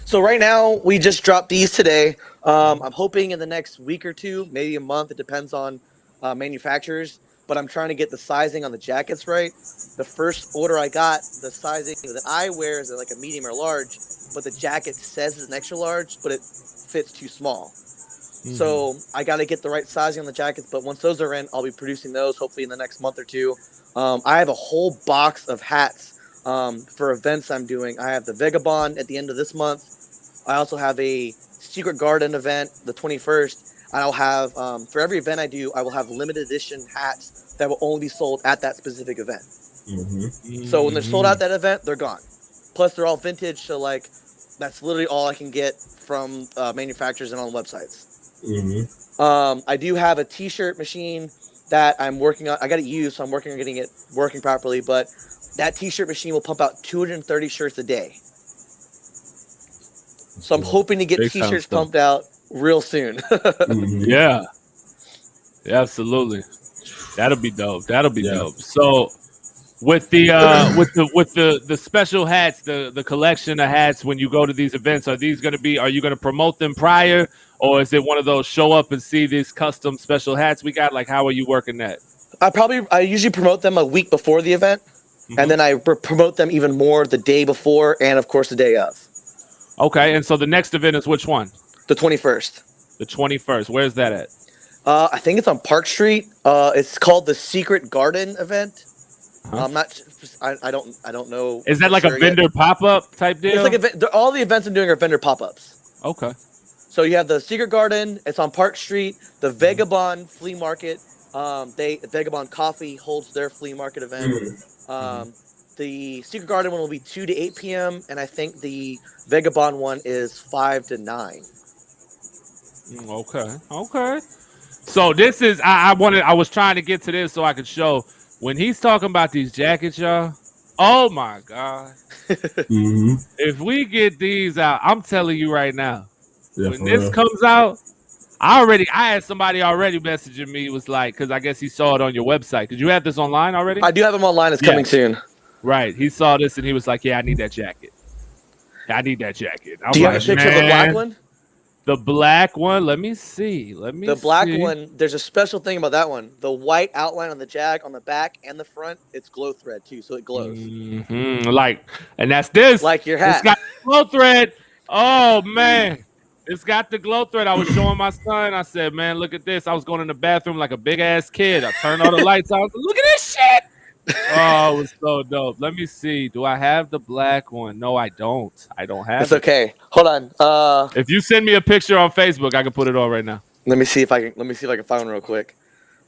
So right now, we just dropped these today. I'm hoping in the next week or two, maybe a month. It depends on manufacturers. But I'm trying to get the sizing on the jackets right. The first order I got, the sizing that I wear is like a medium or large, but the jacket says it's an extra large, but it fits too small. Mm-hmm. So I got to get the right sizing on the jackets. But once those are in, I'll be producing those hopefully in the next month or two. I have a whole box of hats for events I'm doing. I have the Vagabond at the end of this month. I also have a Secret Garden event, the 21st. And I'll have, for every event I do, I will have limited edition hats that will only be sold at that specific event. Mm-hmm. So when they're sold out that event, they're gone. Plus, they're all vintage, so that's literally all I can get from manufacturers and on websites. Mm-hmm. I do have a T-shirt machine that I'm working on. I got it used, so I'm working on getting it working properly. But that T-shirt machine will pump out 230 shirts a day. So I'm hoping to get T-shirts pumped out real soon. Mm-hmm. Yeah, absolutely. That'll be dope. Dope. So with the special hats, the collection of hats, when you go to these events, are you going to promote them prior, or is it one of those show up and see these custom special hats we got? Like, how are you working that? I usually promote them a week before the event, and then I promote them even more the day before and of course the day of. Okay, and so the next event is which one? The 21st. The 21st. Where's that at? I think it's on Park Street. It's called the Secret Garden event. I'm not. I don't know. Is that like a vendor pop-up type deal? It's like all the events I'm doing are vendor pop-ups. Okay. So you have the Secret Garden. It's on Park Street. The Vagabond Flea Market. Vagabond Coffee holds their flea market event. The Secret Garden one will be 2 to 8 p.m. and I think the Vagabond one is 5 to 9. Okay. So this is I was trying to get to this so I could show when he's talking about these jackets, y'all. Oh my God! If we get these out, I'm telling you right now, when this comes out, I had somebody already messaging me. Was like, because I guess he saw it on your website. Did you have this online already? I do have them online. It's coming soon. Right. He saw this and he was like, "Yeah, I need that jacket. I'm do you like, have a picture of the black one? The black one. Let me see. The black one. There's a special thing about that one. The white outline on the Jag on the back and the front. It's glow thread too, so it glows. Mm-hmm. And that's this. Like your hat. It's got glow thread. Oh man, it's got the glow thread. I was showing my son. I said, "Man, look at this." I was going in the bathroom like a big ass kid. I turned all the lights out. Look at this shit. Oh, it was so dope. Let me see. Do I have the black one? No, I don't. I don't have it. It's okay. Hold on. If you send me a picture on Facebook, I can put it on right now. Let me see if I can find one real quick.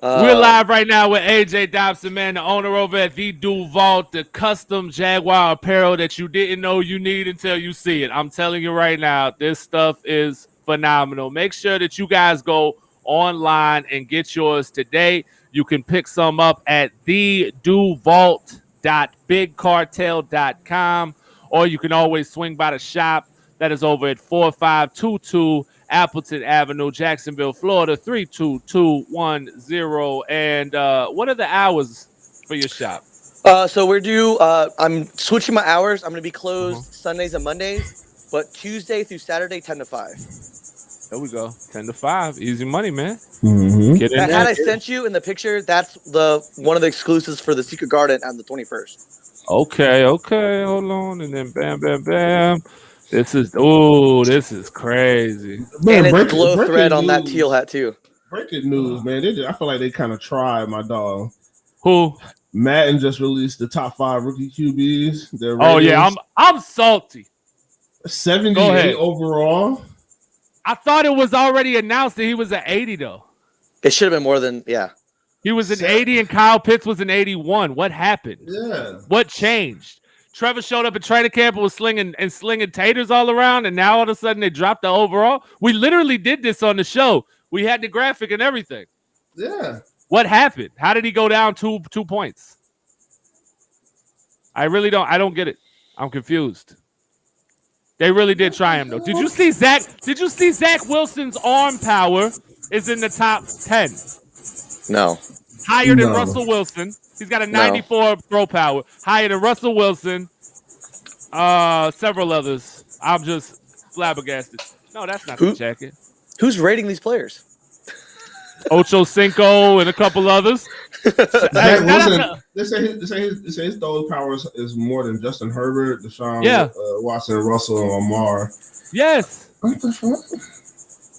We're live right now with AJ Dobson, man, the owner over at the Dual Vault, the custom Jaguar apparel that you didn't know you need until you see it. I'm telling you right now, this stuff is phenomenal. Make sure that you guys go online and get yours today. You can pick some up at theduvault.bigcartel.com, or you can always swing by the shop that is over at 4522 Appleton Avenue, Jacksonville, Florida, 32210. And what are the hours for your shop? So we're due. I'm switching my hours. I'm going to be closed Sundays and Mondays, but Tuesday through Saturday, 10 to 5. There we go. 10 to 5. Easy money, man. That hat I sent you in the picture, that's one of the exclusives for the Secret Garden on the 21st. Okay. Hold on. And then bam, bam, bam. This is crazy. Man, and it's glow thread on that teal hat, too. Breaking news, man. I feel like they kind of tried my dog. Who? Madden just released the top 5 rookie QBs. Oh, yeah. I'm salty. 78 overall. I thought it was already announced that he was an 80, though. It should have been more than, yeah. He was an 80 and Kyle Pitts was an 81. What happened? Yeah. What changed? Trevor showed up at training camp and was slinging taters all around, and now all of a sudden they dropped the overall. We literally did this on the show. We had the graphic and everything. Yeah. What happened? How did he go down 2 points? I don't get it. I'm confused. They really did try him though. Did you see Zach Wilson's arm power is in the top 10? No. Higher than Russell Wilson. He's got a 94 throw power. Higher than Russell Wilson. Several others. I'm just flabbergasted. No, that's not the jacket. Who's rating these players? Ocho Cinco and a couple others. They say his throw power is more than Justin Herbert, Deshaun Watson, Russell, and Lamar. Yes. What the fuck?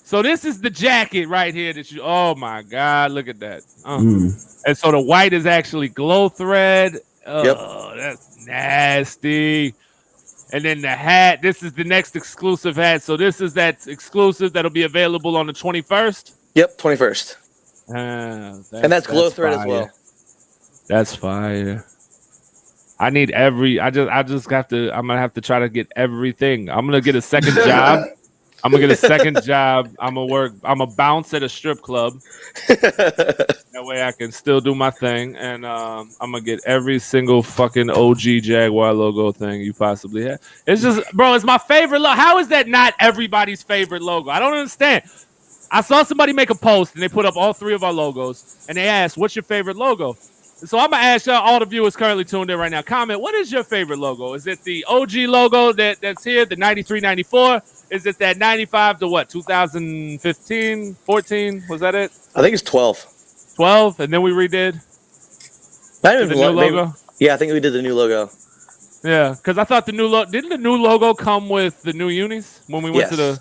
So this is the jacket right here that you. Oh my God! Look at that. And so the white is actually glow thread. Oh, that's nasty. And then the hat. This is the next exclusive hat. So this is that exclusive that'll be available on the 21st. Yep, 21st. And that's glow thread as well. That's fire. I need every. I just have to. I'm gonna have to try to get everything. I'm gonna get a second job. I'm gonna get a second job. I'm gonna bounce at a strip club. That way I can still do my thing, and I'm gonna get every single fucking OG Jaguar logo thing you possibly have. It's just, bro, it's my favorite logo. How is that not everybody's favorite logo? I don't understand. I saw somebody make a post and they put up all three of our logos and they asked, "What's your favorite logo?" And so I'm gonna ask y'all, all the viewers currently tuned in right now, comment, what is your favorite logo? Is it the OG logo that's here, the 93, 94? Is it that 95 to what, 2015, 14? Was that it? I think it's 12. 12, and then we redid the new logo? Yeah, I think we did the new logo. Yeah, because I thought the new logo, didn't the new logo come with the new unis when we went to the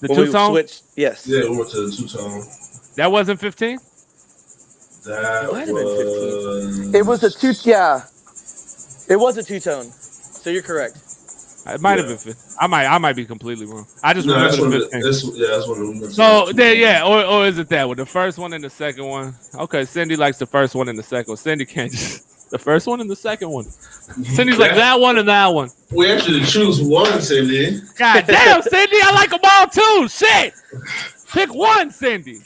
two-tone? Yes. Yeah, we went to the two-tone. That wasn't 15? That might have been 15. It was a It was a two-tone. So you're correct. It might have been 15. I might be completely wrong. I just remember the 15. That's what we went to. So there, or is it that one? The first one and the second one. Okay, Cindy likes the first one and the second one. Cindy can't just the first one and the second one. Cindy's like that one and that one. We actually choose one, Cindy. God damn, Cindy, I like them all too. Shit, pick one, Cindy.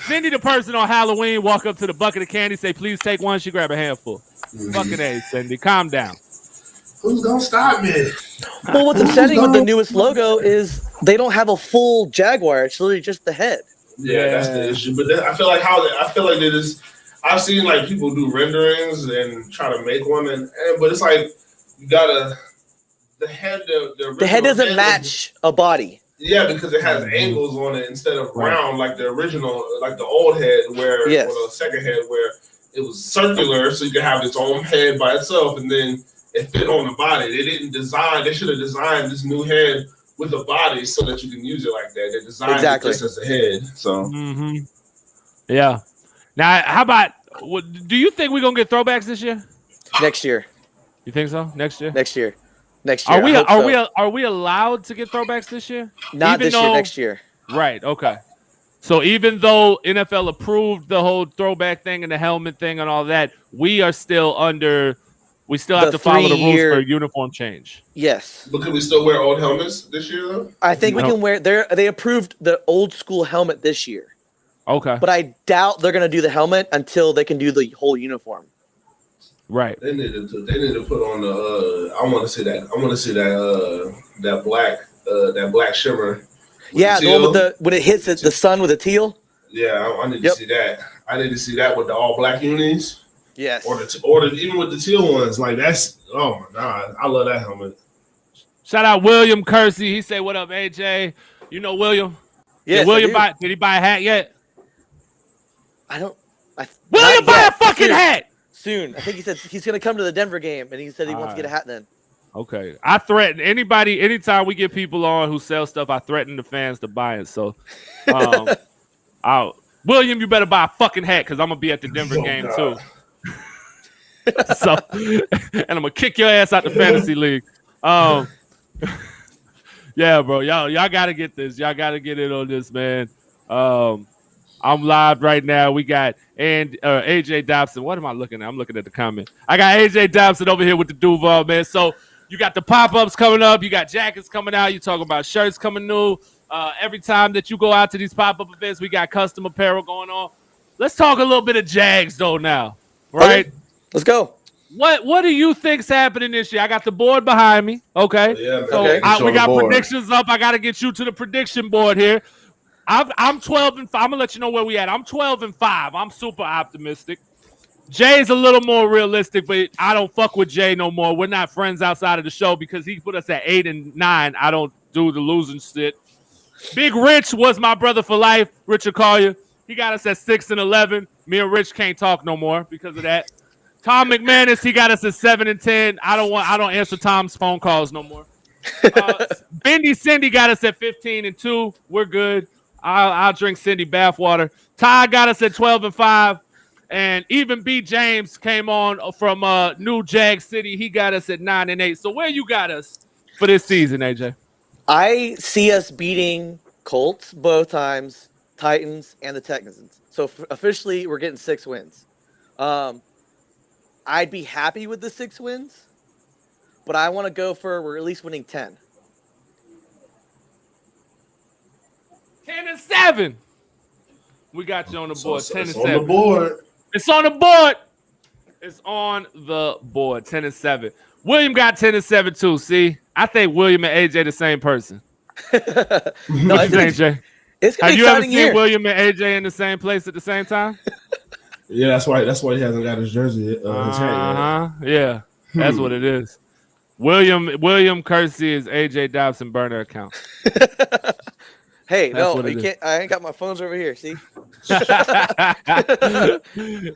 Cindy, the person on Halloween, walk up to the bucket of candy, say, "Please take one." She grab a handful. Fucking A, Cindy, calm down. Who's gonna stop me? Well, what's upsetting with the newest logo is they don't have a full Jaguar. It's literally just the head. Yeah, that's the issue. But then I feel like it is. I've seen like people do renderings and try to make one, but it's like you gotta the head. The head doesn't match a body. Yeah, because it has angles on it instead of round like the original, like the old head or the second head where it was circular, so you could have its own head by itself, and then it fit on the body. They should have designed this new head with a body so that you can use it like that. They designed it just as a head. So yeah. Now, how about, do you think we're gonna get throwbacks this year? Next year. You think so? Next year. Are we allowed to get throwbacks this year? Not this year. Next year. Right. Okay. So even though NFL approved the whole throwback thing and the helmet thing and all that, we still have to follow the rules for uniform change. Yes. But can we still wear old helmets this year, though? I think we can wear. They approved the old school helmet this year. Okay. But I doubt they're going to do the helmet until they can do the whole uniform. Right. They need to put on the. I want to see that black shimmer. Yeah, the one with when it hits the sun with the teal. Yeah, I need to see that. I need to see that with the all black unis. Yes. Or even with the teal ones. Like that's, oh my God, I love that helmet. Shout out William Kersey. He said, "What up, AJ?" You know William? Yeah. Did he buy a hat yet? William buy a fucking hat. Soon. I think he said he's going to come to the Denver game, and he said he wants to get a hat then. Okay. I threaten anybody, anytime we get people on who sell stuff, I threaten the fans to buy it. So, William, you better buy a fucking hat because I'm going to be at the Denver game too. So, and I'm going to kick your ass out the fantasy league. Yeah, bro. Y'all got to get this. Y'all got to get in on this, man. I'm live right now. We got AJ Dobson. What am I looking at? I'm looking at the comment. I got AJ Dobson over here with the Duval, man. So you got the pop-ups coming up. You got jackets coming out. You talking about shirts coming new. Every time that you go out to these pop-up events, we got custom apparel going on. Let's talk a little bit of Jags, though, now. Right? Okay. Let's go. What do you think's happening this year? I got the board behind me. Okay. Yeah, So okay. we got predictions up. I got to get you to the prediction board here. I'm 12-5. I'm gonna let you know where we at. I'm 12-5. I'm super optimistic. Jay's a little more realistic, but I don't fuck with Jay no more. We're not friends outside of the show because he put us at 8-9. I don't do the losing shit. Big Rich was my brother for life. Richard Collier. He got us at 6-11. Me and Rich can't talk no more because of that. Tom McManus, he got us at 7-10. I don't answer Tom's phone calls no more. Bendy Cindy got us at 15-2. We're good. I'll drink Cindy bathwater. Ty got us at 12-5. And even B. James came on from New Jag City. He got us at 9-8. So where you got us for this season, AJ? I see us beating Colts both times, Titans, and the Texans. So officially, we're getting 6 wins. I'd be happy with the 6 wins, but I want to go for we're at least winning 10. 10-7. We got you on the board. 10-7. It's on the board. It's on the board. It's on the board. 10-7. William got 10-7 too. See, I think William and AJ the same person. No, what you think, Jay? Have you ever seen William and AJ in the same place at the same time? Yeah, that's why he hasn't got his jersey. His hat yet. Yeah, that's what it is. William Kersey is AJ Dobson burner account. Hey, that's no, you can't. I ain't got my phones over here. See.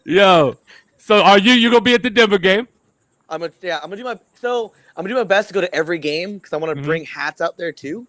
Yo, so are you gonna be at the Denver game? I'm gonna do my best to go to every game because I want to bring hats out there too.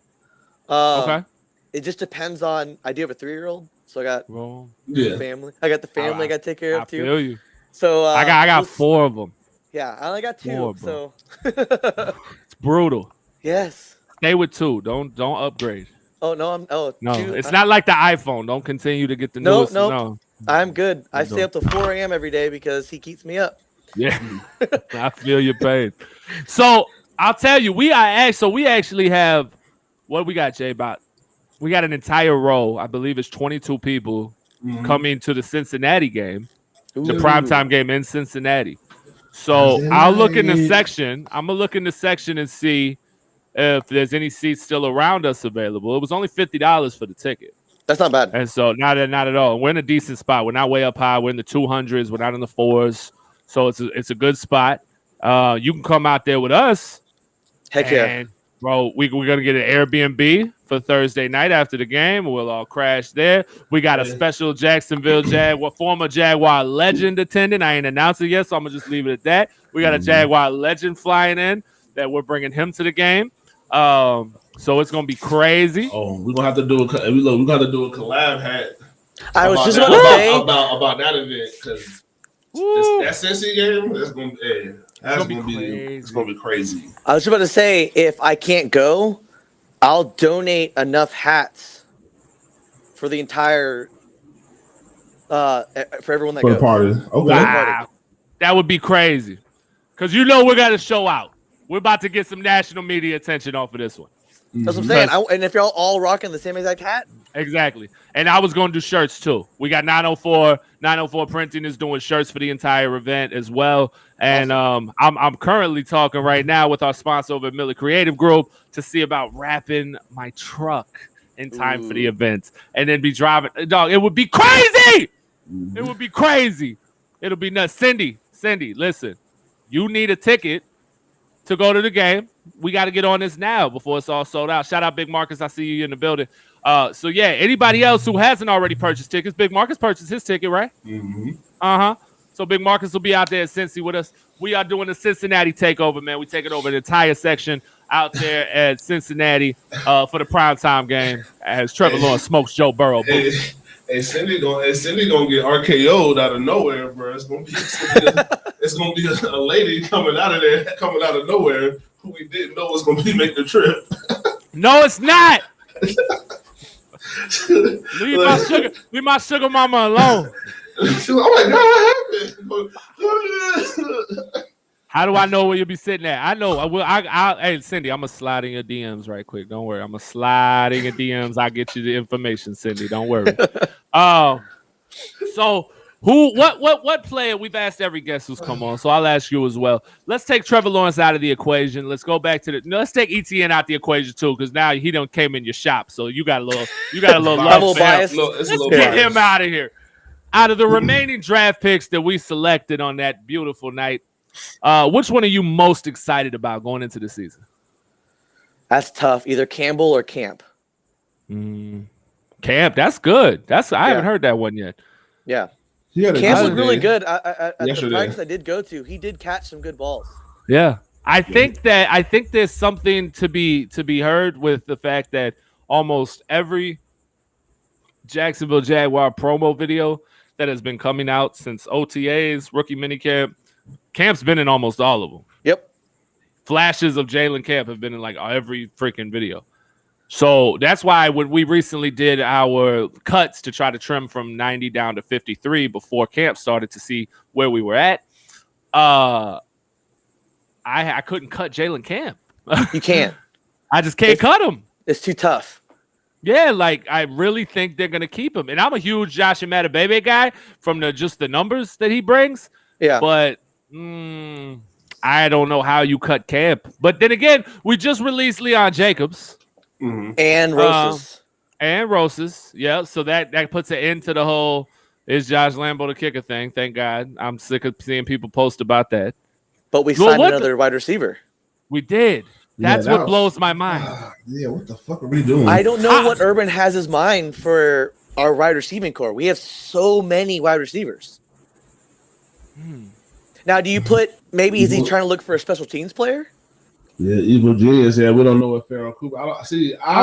Okay. It just depends on. I do have a 3-year-old, so I got family. I got the family I got to take care of too. I feel you. So I got 4 of them. Yeah, I only got 2. So it's brutal. Yes. Stay with 2. Don't upgrade. Oh no, it's not like the iPhone. Don't continue to get the newest. No, I'm good. I stay up till 4 a.m. every day because he keeps me up. Yeah, I feel your pain. So I'll tell you, we actually have what we got, Jay. We got an entire row. I believe it's 22 people coming to the Cincinnati game, the primetime game in Cincinnati. So I'll look in the section. I'm gonna look in the section and see if there's any seats still around us available. It was only $50 for the ticket. That's not bad. And so not at all. We're in a decent spot. We're not way up high. We're in the 200s. We're not in the 4s. So it's a good spot. You can come out there with us. Heck yeah. Bro, we're going to get an Airbnb for Thursday night after the game. We'll all crash there. We got a special Jacksonville former Jaguar legend attending. I ain't announced it yet, so I'm going to just leave it at that. We got a Jaguar legend flying in that we're bringing him to the game. So it's gonna be crazy. Oh, we're gonna have to do a collab hat. I was just about to say about that event because that Cincy game that's gonna be crazy. I was about to say if I can't go, I'll donate enough hats for the entire for everyone that for goes. The party. Okay, wow. That would be crazy because we're gonna show out. We're about to get some national media attention off of this one. That's what I'm saying. And if y'all all rocking the same exact hat. Exactly. And I was going to do shirts too. We got 904 Printing is doing shirts for the entire event as well. And I'm currently talking right now with our sponsor over at Miller Creative Group to see about wrapping my truck in time for the event and then be driving. Dog, it would be crazy. It would be crazy. It'll be nuts. Cindy, listen, you need a ticket to go to the game. We got to get on this now before it's all sold out. Shout out Big Marcus. I see you in the building. So yeah, anybody else who hasn't already purchased tickets, Big Marcus purchased his ticket, right? So Big Marcus will be out there at Cincy with us. We are doing the Cincinnati takeover, man. We taking over the entire section out there at Cincinnati for the primetime game as Trevor Lawrence smokes Joe Burrow. Hey, Cindy gonna get RKO'd out of nowhere, bro. It's gonna be a lady coming out of nowhere who we didn't know was gonna be making the trip. No, it's not. Leave my sugar mama alone. Oh my God, what happened? How do I know where you'll be sitting at? I know. Hey, Cindy, I'm gonna slide in your DMs right quick. Don't worry. I'm gonna slide in your DMs. I'll get you the information, Cindy. Don't worry. So What player? We've asked every guest who's come on, so I'll ask you as well. Let's take Trevor Lawrence out of the equation. Let's go back to let's take ETN out the equation too, because now he don't came in your shop, so you got a little love bias. Let's get him out of here. Out of the remaining draft picks that we selected on that beautiful night, which one are you most excited about going into the season? That's tough. Either Campbell or Camp. Camp, that's good. I haven't heard that one yet. Yeah. Camp was really good. At the practice I did go to, he did catch some good balls. Yeah. I think there's something to be heard with the fact that almost every Jacksonville Jaguar promo video that has been coming out since OTAs, rookie minicamp, Camp's been in almost all of them. Yep. Flashes of Jalen Camp have been in like every freaking video. So that's why when we recently did our cuts to try to trim from 90 down to 53 before camp started to see where we were at, I couldn't cut Jalen Camp. You can't. I just can't cut him. It's too tough. Yeah, like I really think they're gonna keep him, and I'm a huge Josh Imatorbhebhe guy from just the numbers that he brings. Yeah, but I don't know how you cut Camp. But then again, we just released Leon Jacobs and Roses. Yeah, so that puts an end to the whole is Josh Lambo the kicker thing. Thank God. I'm sick of seeing people post about that. But we signed another wide receiver. We did. That's what blows my mind. Yeah, what the fuck are we doing? I don't know what Urban has his mind for our wide receiving core. We have so many wide receivers. Now, do you put is he trying to look for a special teams player? Yeah, Evil Genius. Yeah, we don't know what Farrell Cooper. I was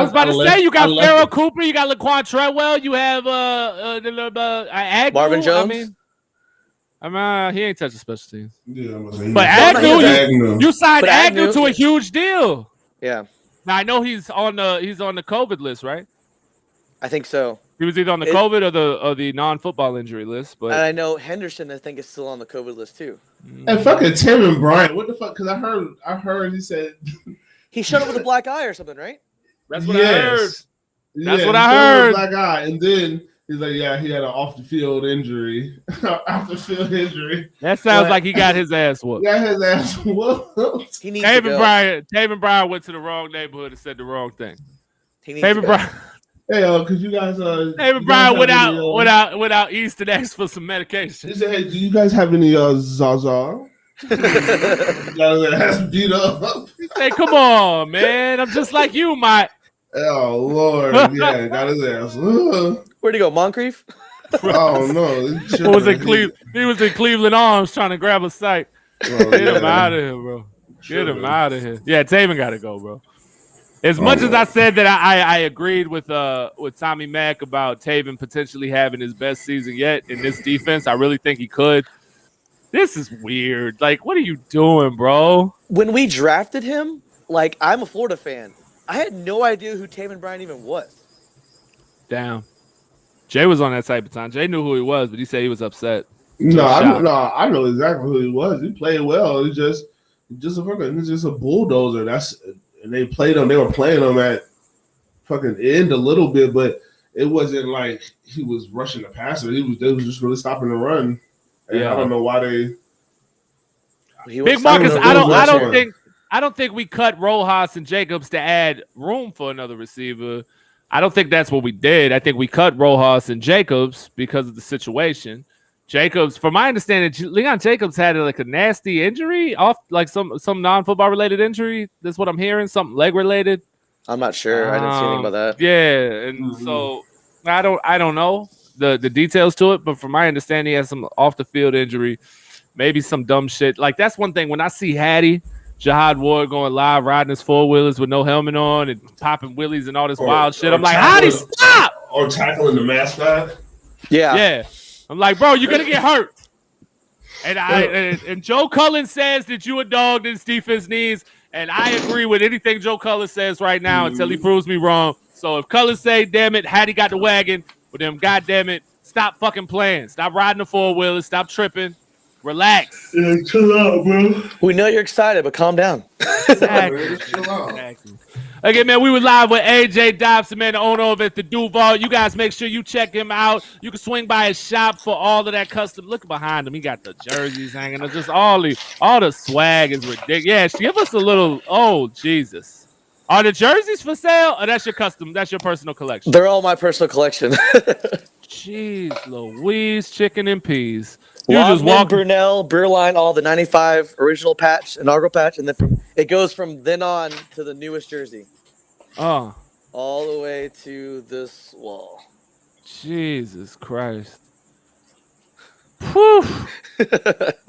about to say you got Farrell Cooper, you got Laquan Treadwell, you have Agnew, Marvin Jones. He ain't touching special teams. Yeah, but Agnew, you signed Agnew to a huge deal. Yeah. Now I know he's on the COVID list, right? I think so. He was either on the COVID or the non-football injury list. But and I know Henderson, I think, is still on the COVID list too. And fucking Taven Bryan, what the fuck? Because I heard he said he showed up with a black eye or something, right? That's what I heard. That's what I heard. Black eye, and then he's like, yeah, he had an off the field injury. That sounds like he got his ass whooped. Got his ass whooped. He needs to go. Taven Bryan went to the wrong neighborhood and said the wrong thing. Taven Bryan. Hey, could you guys? David Bryan went out east and asked for some medication. He said, "Hey, do you guys have any Zaza?" Has beat up. Hey, come on, man! I'm just like you, Mike. Oh Lord, yeah, got his ass. Where'd he go, Moncrief? Oh no, he was in Cleveland. He was in Cleveland Arms trying to grab a site. Get him out of here, bro. Get him out of here. Yeah, Taven got to go, bro. As much as I said that I agreed with Tommy Mack about Taven potentially having his best season yet in this defense, I really think he could. This is weird. Like, what are you doing, bro? When we drafted him, like, I'm a Florida fan. I had no idea who Taven Bryan even was. Damn. Jay was on that type of time. Jay knew who he was, but he said he was upset. I know exactly who he was. He played well. He's just a bulldozer. And they played him. They were playing him at fucking end a little bit, but it wasn't like he was rushing the passer. They was just really stopping the run. And I don't know why they. Big Marcus, I don't think we cut Rojas and Jacobs to add room for another receiver. I don't think that's what we did. I think we cut Rojas and Jacobs because of the situation. Jacobs, from my understanding, Leon Jacobs had like a nasty injury off, like some non-football related injury. That's what I'm hearing. Something leg related. I'm not sure. I didn't see anything about that. Yeah, and so I don't know the details to it, but from my understanding, he has some off the field injury, maybe some dumb shit. Like that's one thing when I see Hattie, Jihad Ward going live riding his four wheelers with no helmet on and popping wheelies and all this wild shit. I'm like, Hattie, stop! Or tackling the mascot. Yeah. I'm like, bro, you're gonna get hurt. And Joe Cullen says that you a dog this defense needs, and I agree with anything Joe Cullen says right now until he proves me wrong. So if Cullen say, damn it, Hattie got the wagon, well then goddamn it, stop fucking playing. Stop riding the four-wheelers, stop tripping. Relax. Yeah, chill out, bro. We know you're excited, but calm down. Exactly. Okay, man, we were live with AJ Dobson, man, the owner of it, the Duval. You guys make sure you check him out. You can swing by his shop for all of that custom. Look behind him. He got the jerseys hanging. Just all the swag is ridiculous. Yeah, give us a little. Oh, Jesus. Are the jerseys for sale? Or that's your custom? That's your personal collection? They're all my personal collection. Jeez Louise, chicken and peas. You just walk Brunel, Beerline, all the 95 original patch, inaugural patch, and then it goes from then on to the newest jersey. Oh. All the way to this wall. Jesus Christ. Whew.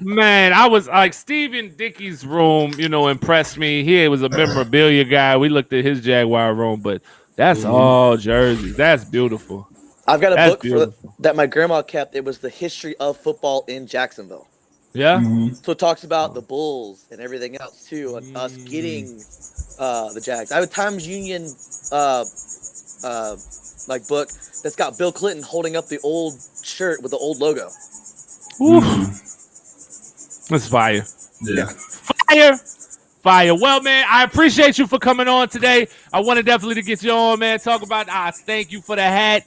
Man, I was like Stephen Dickey's room, impressed me. He was a memorabilia guy. We looked at his Jaguar room, but that's all jerseys. That's beautiful. I've got a book that my grandma kept. It was the history of football in Jacksonville. Yeah. So it talks about the Bulls and everything else too, and us getting the Jags. I have a Times Union book that's got Bill Clinton holding up the old shirt with the old logo. That's fire. Yeah. Fire. Well, man, I appreciate you for coming on today. I wanted definitely to get you on, man. Talk about. Thank you for the hat.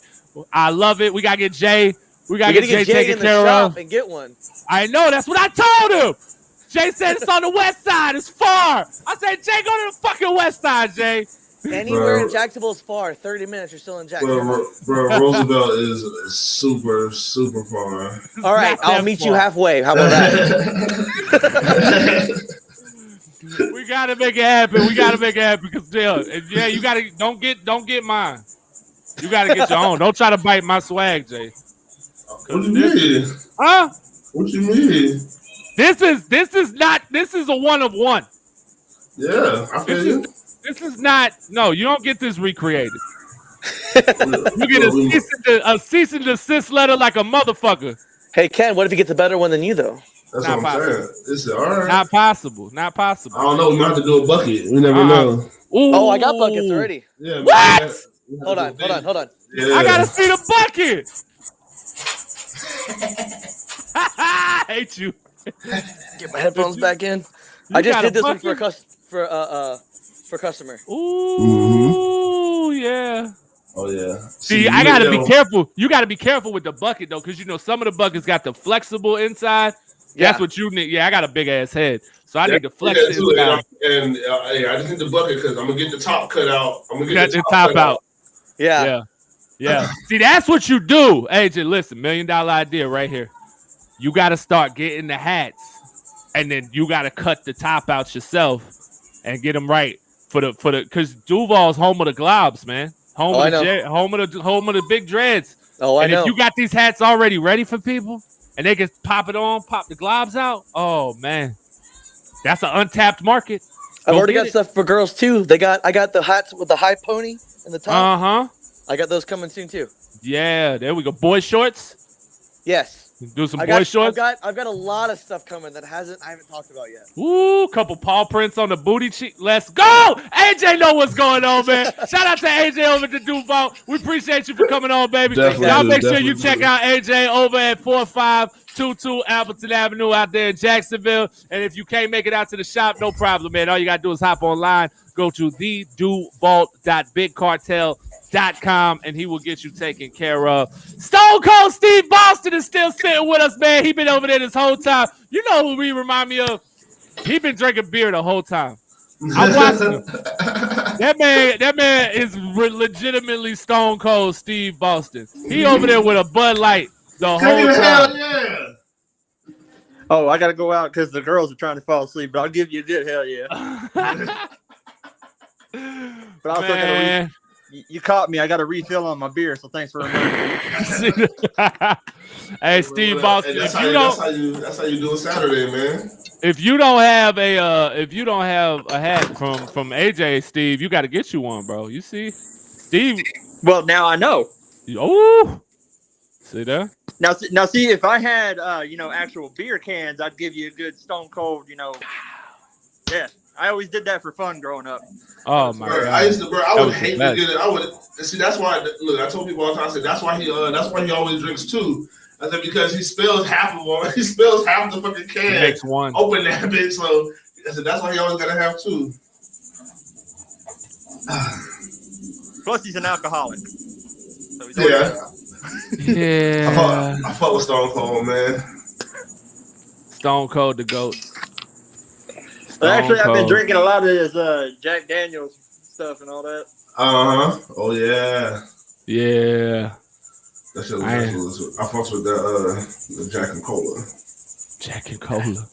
I love it. We gotta get Jay. We gotta get Jay taken care of and get one. I know. That's what I told him. Jay said it's on the west side. It's far. I said, Jay, go to the fucking west side, Jay. Anywhere in Jacksonville is far. 30 minutes, you're still in Jacksonville. Bro, Roosevelt is super, super far. All right, I'll meet you halfway. How about that? We gotta make it happen. Because yeah, you gotta don't get mine. You gotta get your own. Don't try to bite my swag, Jay. What do you mean? Huh? What you mean? This is a one of one. Yeah, I feel you. This is not. No, you don't get this recreated. You get a cease and desist letter like a motherfucker. Hey Ken, what if he gets a better one than you though? That's what I'm saying. It's all right. Not possible. I don't know. We might have to do a bucket. We never know. Ooh. Oh, I got buckets already. Yeah. What? Hold on. Yeah. I gotta see the bucket. I hate you. Get my headphones back in. I just did this one for customer. Ooh, yeah. Oh yeah. See, I gotta be careful. You gotta be careful with the bucket though, because some of the buckets got the flexible inside. Yeah. That's what you need. Yeah, I got a big ass head, so I need to flex it inside. And I just need the bucket because I'm gonna get the top cut out. I'm gonna get the top out. Yeah. See, that's what you do, AJ. Listen, $1 million idea right here. You got to start getting the hats, and then you got to cut the top out yourself and get them right for the because Duval's home of the globs, man. Home of the big dreads. Oh, I know. If you got these hats already ready for people, and they can pop the globs out. Oh man, that's an untapped market. I've already got stuff for girls too. I got the hats with the high pony in the top. I got those coming soon too. Yeah, there we go. Boy shorts. Yes. Do some boy shorts. I've got a lot of stuff coming that I haven't talked about yet. Ooh, couple paw prints on the booty cheek. Let's go. AJ know what's going on, man. Shout out to AJ over at the Duval. We appreciate you for coming on, baby. Y'all make sure you check out AJ over at 4522 Appleton Avenue out there in Jacksonville. And if you can't make it out to the shop, no problem, man. All you got to do is hop online. Go to theduvault.bigcartel.com and he will get you taken care of. Stone Cold Steve Boston is still sitting with us, man. He been over there this whole time. You know who we remind me of? He been drinking beer the whole time. I'm watching him. That man is legitimately Stone Cold Steve Boston. He over there with a Bud Light the whole time. Hell yeah. Oh, I gotta go out because the girls are trying to fall asleep, but I'll give you a good hell yeah. But I was gonna you caught me. I got a refill on my beer, so thanks for remembering. Hey, Steve Boston, that's how you do a Saturday, man. If you don't have a hat from AJ, Steve, you got to get you one, bro. You see, Steve. Well, now I know. Oh, see there. Now, see if I had actual beer cans, I'd give you a good Stone Cold. Yeah. I always did that for fun growing up. Oh my god! I would hate to get it. I would see. That's why. Look, I told people all the time. I said that's why he always drinks two. I said because he spills half of one. He spills half the fucking can. He makes one. Open that bitch. So I said that's why he always gotta have two. Plus, he's an alcoholic. So he's yeah. I fuck with Stone Cold, man. Stone Cold the GOAT. Actually, I've been drinking a lot of his Jack Daniels stuff and all that. Oh yeah. Yeah. That shit was I fucks with the Jack and Cola. Jack and Cola.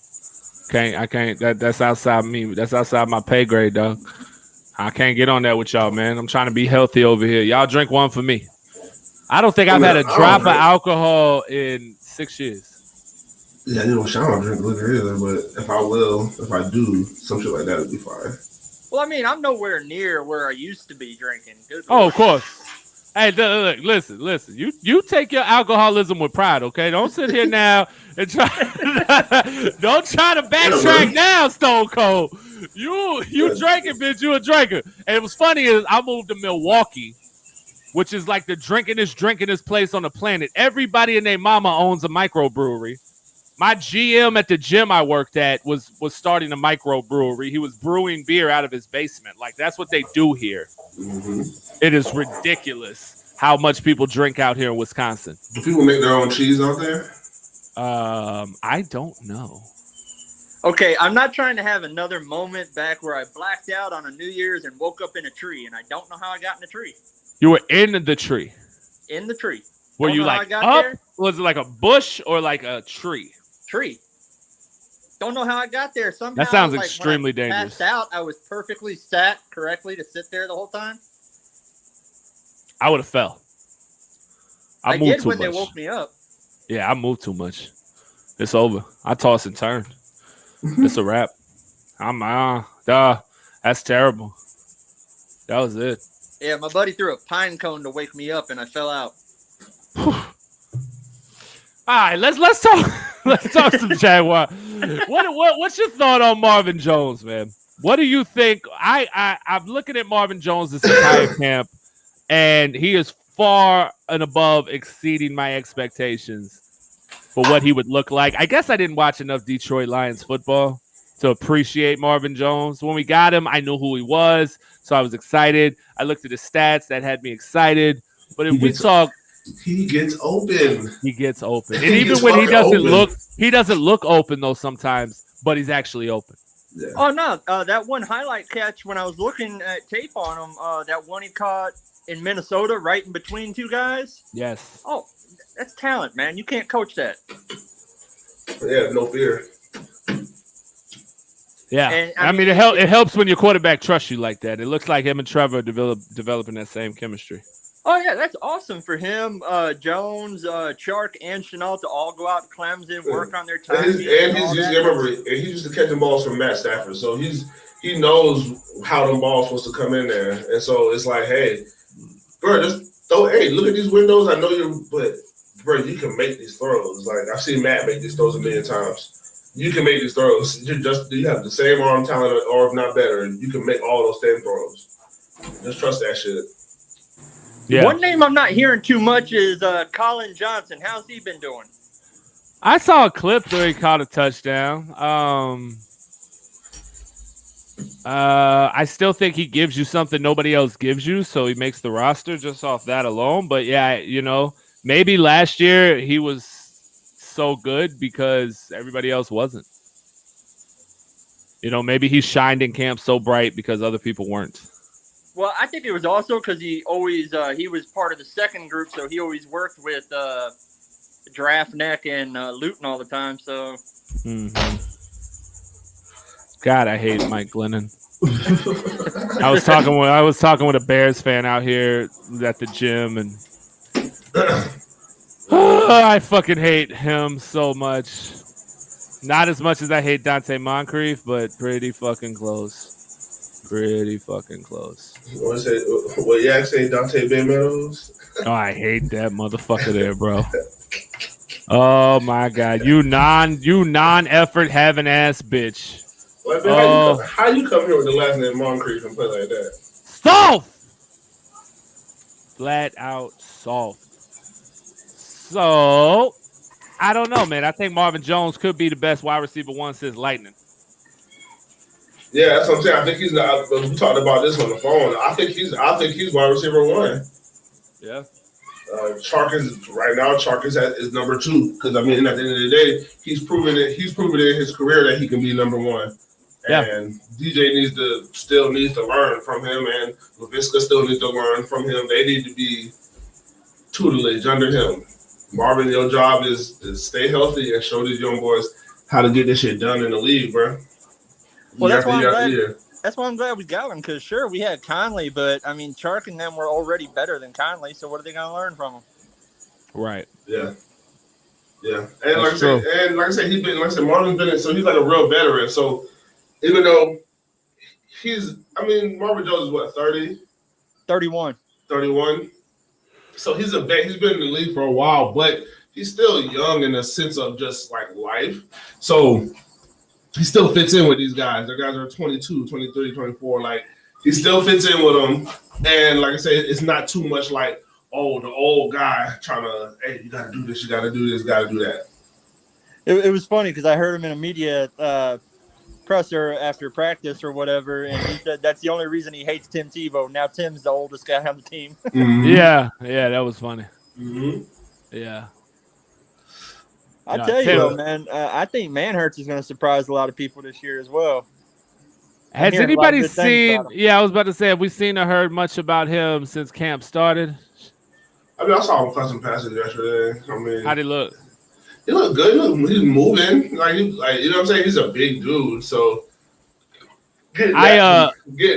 I can't. That's outside me. That's outside my pay grade, dog. I can't get on that with y'all, man. I'm trying to be healthy over here. Y'all drink one for me. I don't think I've had a drop of alcohol in 6 years. Yeah, you know, I don't drink liquor either, but if I do, some shit like that would be fine. Well, I mean, I'm nowhere near where I used to be drinking. Oh, of course. Hey, look, listen. You take your alcoholism with pride, okay? Don't sit here now and try. Don't try to backtrack now, Stone Cold. You drinking, bitch. You a drinker. And it was funny is I moved to Milwaukee, which is like the drinkingest place on the planet. Everybody and their mama owns a microbrewery. My GM at the gym I worked at was starting a microbrewery. He was brewing beer out of his basement. Like, that's what they do here. Mm-hmm. It is ridiculous how much people drink out here in Wisconsin. Do people make their own cheese out there? I don't know. Okay, I'm not trying to have another moment back where I blacked out on a New Year's and woke up in a tree, and I don't know how I got in the tree. You were in the tree? In the tree. Were you like up? There? Was it like a bush or like a tree? Tree. Don't know how I got there. Somehow, that sounds extremely dangerous. Passed out. I was perfectly sat correctly to sit there the whole time. I would have fell. I moved did too when much. They woke me up. Yeah, I moved too much. It's over. I tossed and turned. It's a wrap. That's terrible. That was it. Yeah, my buddy threw a pine cone to wake me up, and I fell out. All right, let's talk. Let's talk some Jaguar. What's your thought on Marvin Jones, man? What do you think? I'm looking at Marvin Jones this entire camp, and he is far and above exceeding my expectations for what he would look like. I guess I didn't watch enough Detroit Lions football to appreciate Marvin Jones. When we got him, I knew who he was, so I was excited. I looked at his stats. That had me excited. But if we talk... He gets open. He gets open. And even when he doesn't look open, though, sometimes, but he's actually open. Yeah. Oh, no. That one highlight catch when I was looking at tape on him, that one he caught in Minnesota right in between two guys. Yes. Oh, that's talent, man. You can't coach that. Yeah, no fear. Yeah. And, I mean, it helps when your quarterback trusts you like that. It looks like him and Trevor are developing that same chemistry. Oh, yeah, that's awesome for him. Jones, Chark, and Chenault to all go out to Clemson, work on their time. He's used to catching balls from Matt Stafford, so he knows how them balls supposed to come in there. And so it's like, hey, bro, just throw. Hey, look at these windows. I know but bro, you can make these throws. Like I've seen Matt make these throws a million times. You can make these throws. You have the same arm talent, or if not better, you can make all those same throws. Just trust that shit. Yeah. One name I'm not hearing too much is Colin Johnson. How's he been doing? I saw a clip where he caught a touchdown. I still think he gives you something nobody else gives you, so he makes the roster just off that alone. But yeah, maybe last year he was so good because everybody else wasn't. Maybe he shined in camp so bright because other people weren't. Well, I think it was also because he always he was part of the second group, so he always worked with Draft Neck and Luton all the time. So, God, I hate Mike Glennon. I was talking with a Bears fan out here at the gym, and I fucking hate him so much. Not as much as I hate Dante Moncrief, but pretty fucking close. Pretty fucking close. What Yak say, Dante Ben Meadows? Oh, I hate that motherfucker there, bro. Oh my God, you non-effort having ass bitch. Well, how you come here with the last name Moncrief and play like that? Soft, flat out soft. So I don't know, man. I think Marvin Jones could be the best wide receiver one since Lightning. Yeah, that's what I'm saying. I think he's not. We talked about this on the phone. I think he's wide receiver one. Yeah. Chark is right now. Chark is number 2 because I mean, at the end of the day, he's proven it. He's proven in his career that he can be number 1. Yeah. And DJ still needs to learn from him, and LaVisca still needs to learn from him. They need to be tutelage under him. Marvin, your job is stay healthy and show these young boys how to get this shit done in the league, bro. Well, that's why I'm glad we got him, because sure, we had Conley, but I mean, Chark and them were already better than Conley, so what are they going to learn from him? Right. Yeah. Yeah. And like I said, Marvin's been in, so he's like a real veteran. So even though Marvin Jones is what, 30? 31. 31. So he's a vet. He's been in the league for a while, but he's still young in the sense of just like life. So he still fits in with these guys. The guys are 22, 23, 24. Like, he still fits in with them. And like I said, it's not too much like, oh, the old guy trying to, hey, you got to do this, you got to do this, got to do that. It was funny because I heard him in a media presser after practice or whatever, and he said that's the only reason he hates Tim Tebow. Now Tim's the oldest guy on the team. Mm-hmm. Yeah, that was funny. Mm-hmm. Yeah. I tell you, though, man, I think Manhurts is going to surprise a lot of people this year as well. Has anybody seen? Yeah, I was about to say, have we seen or heard much about him since camp started? I mean, I saw him clutching passes yesterday. I mean, how'd he look? He looked good. He's moving. Like you know what I'm saying? He's a big dude. So getting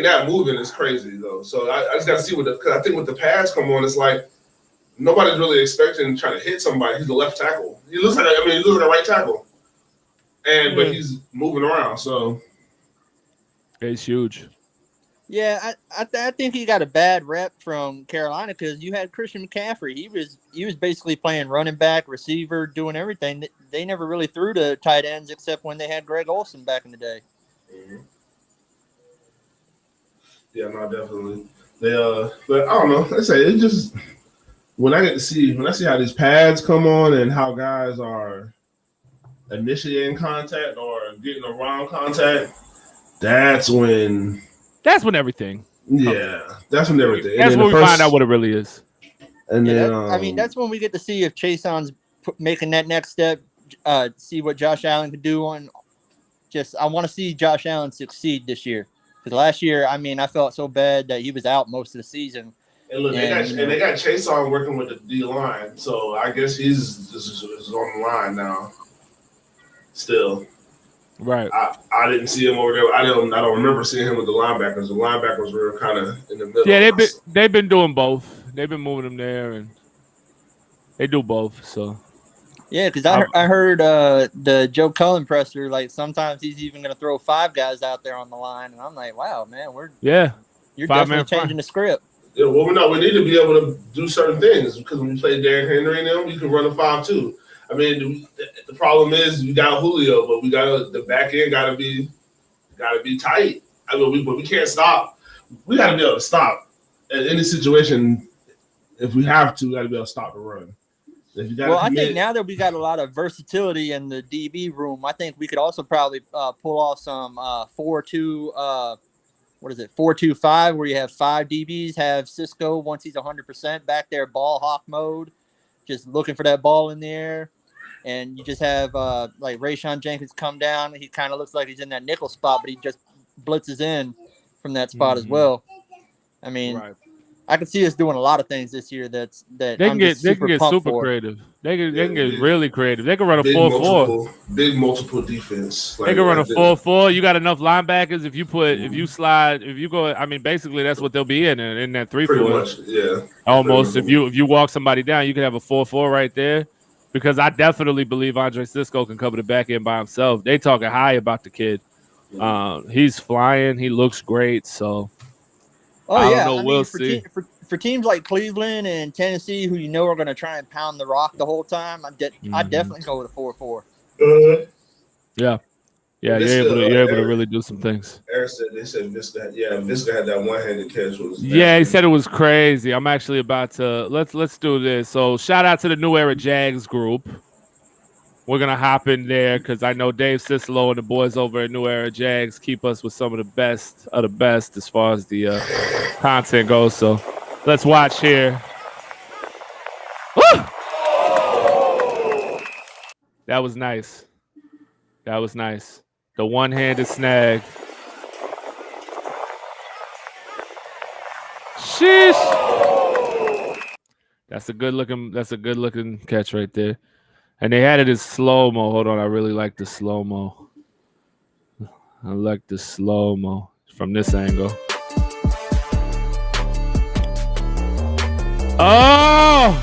that moving is crazy, though. So I just got to see because I think with the pads come on, it's like nobody's really expecting to try to hit somebody. He's a left tackle. He looks like a right tackle. But he's moving around, so he's huge. Yeah, I think he got a bad rep from Carolina because you had Christian McCaffrey. He was basically playing running back, receiver, doing everything. They never really threw to tight ends except when they had Greg Olsen back in the day. Mm-hmm. Yeah, no, definitely. But I don't know. Let's say it just when I see how these pads come on and how guys are initiating contact or getting around contact, that's when everything. Yeah, that's when everything. That's when we find out what it really is. And then, that's when we get to see if Chason's making that next step. See what Josh Allen could do on. I want to see Josh Allen succeed this year. Because last year, I felt so bad that he was out most of the season. And look, they got Chason working with the D line, so I guess he's on the line now. Still. Right. I didn't see him over there. I don't remember seeing him with the linebackers. The linebackers were kind of in the middle. Yeah, they've been doing both. They've been moving them there, and they do both. So. Yeah, because I heard the Joe Cullen presser, like sometimes he's even going to throw 5 guys out there on the line, and I'm like, wow, man, you're definitely changing the script. Yeah, well, we need to be able to do certain things because when we play Derrick Henry and them, we can run a 5-2. I mean, the problem is we got Julio, but the back end got to be tight. I mean, we can't stop. We got to be able to stop at any situation. If we have to, we got to be able to stop the run. I think now that we got a lot of versatility in the DB room, I think we could also probably pull off some 4-2. What is it? 4-2-5, where you have 5 DBs, have Cisco once he's 100% back there, ball hawk mode, just looking for that ball in the air. And you just have like Rayshon Jenkins come down. He kind of looks like he's in that nickel spot, but he just blitzes in from that spot as well. I mean, I can see us doing a lot of things this year. They can get super creative. They can get really creative. They can run a 4-4. Big multiple defense. They can run a 4-4. You got enough linebackers. If you go. I mean, basically that's what they'll be in that 3-4. Yeah. Almost. If you walk somebody down, you can have a 4-4 right there. Because I definitely believe Andre Cisco can cover the back end by himself. They talking high about the kid. He's flying. He looks great. So, we'll see. For teams like Cleveland and Tennessee, who are going to try and pound the rock the whole time, I definitely go with a 4-4. Yeah. Yeah, you're able to really do some things. Eric said Visca had that one-handed catch. He said it was crazy. I'm actually about to let's do this. So shout out to the New Era Jags group. we're going to hop in there because I know Dave Cicelo and the boys over at New Era Jags keep us with some of the best as far as the content goes. So let's watch here. Woo! That was nice. That was nice. The one-handed snag. Sheesh. That's a good looking catch right there. And they had it in slow-mo. Hold on, I really like the slow-mo. I like the slow-mo from this angle. Oh!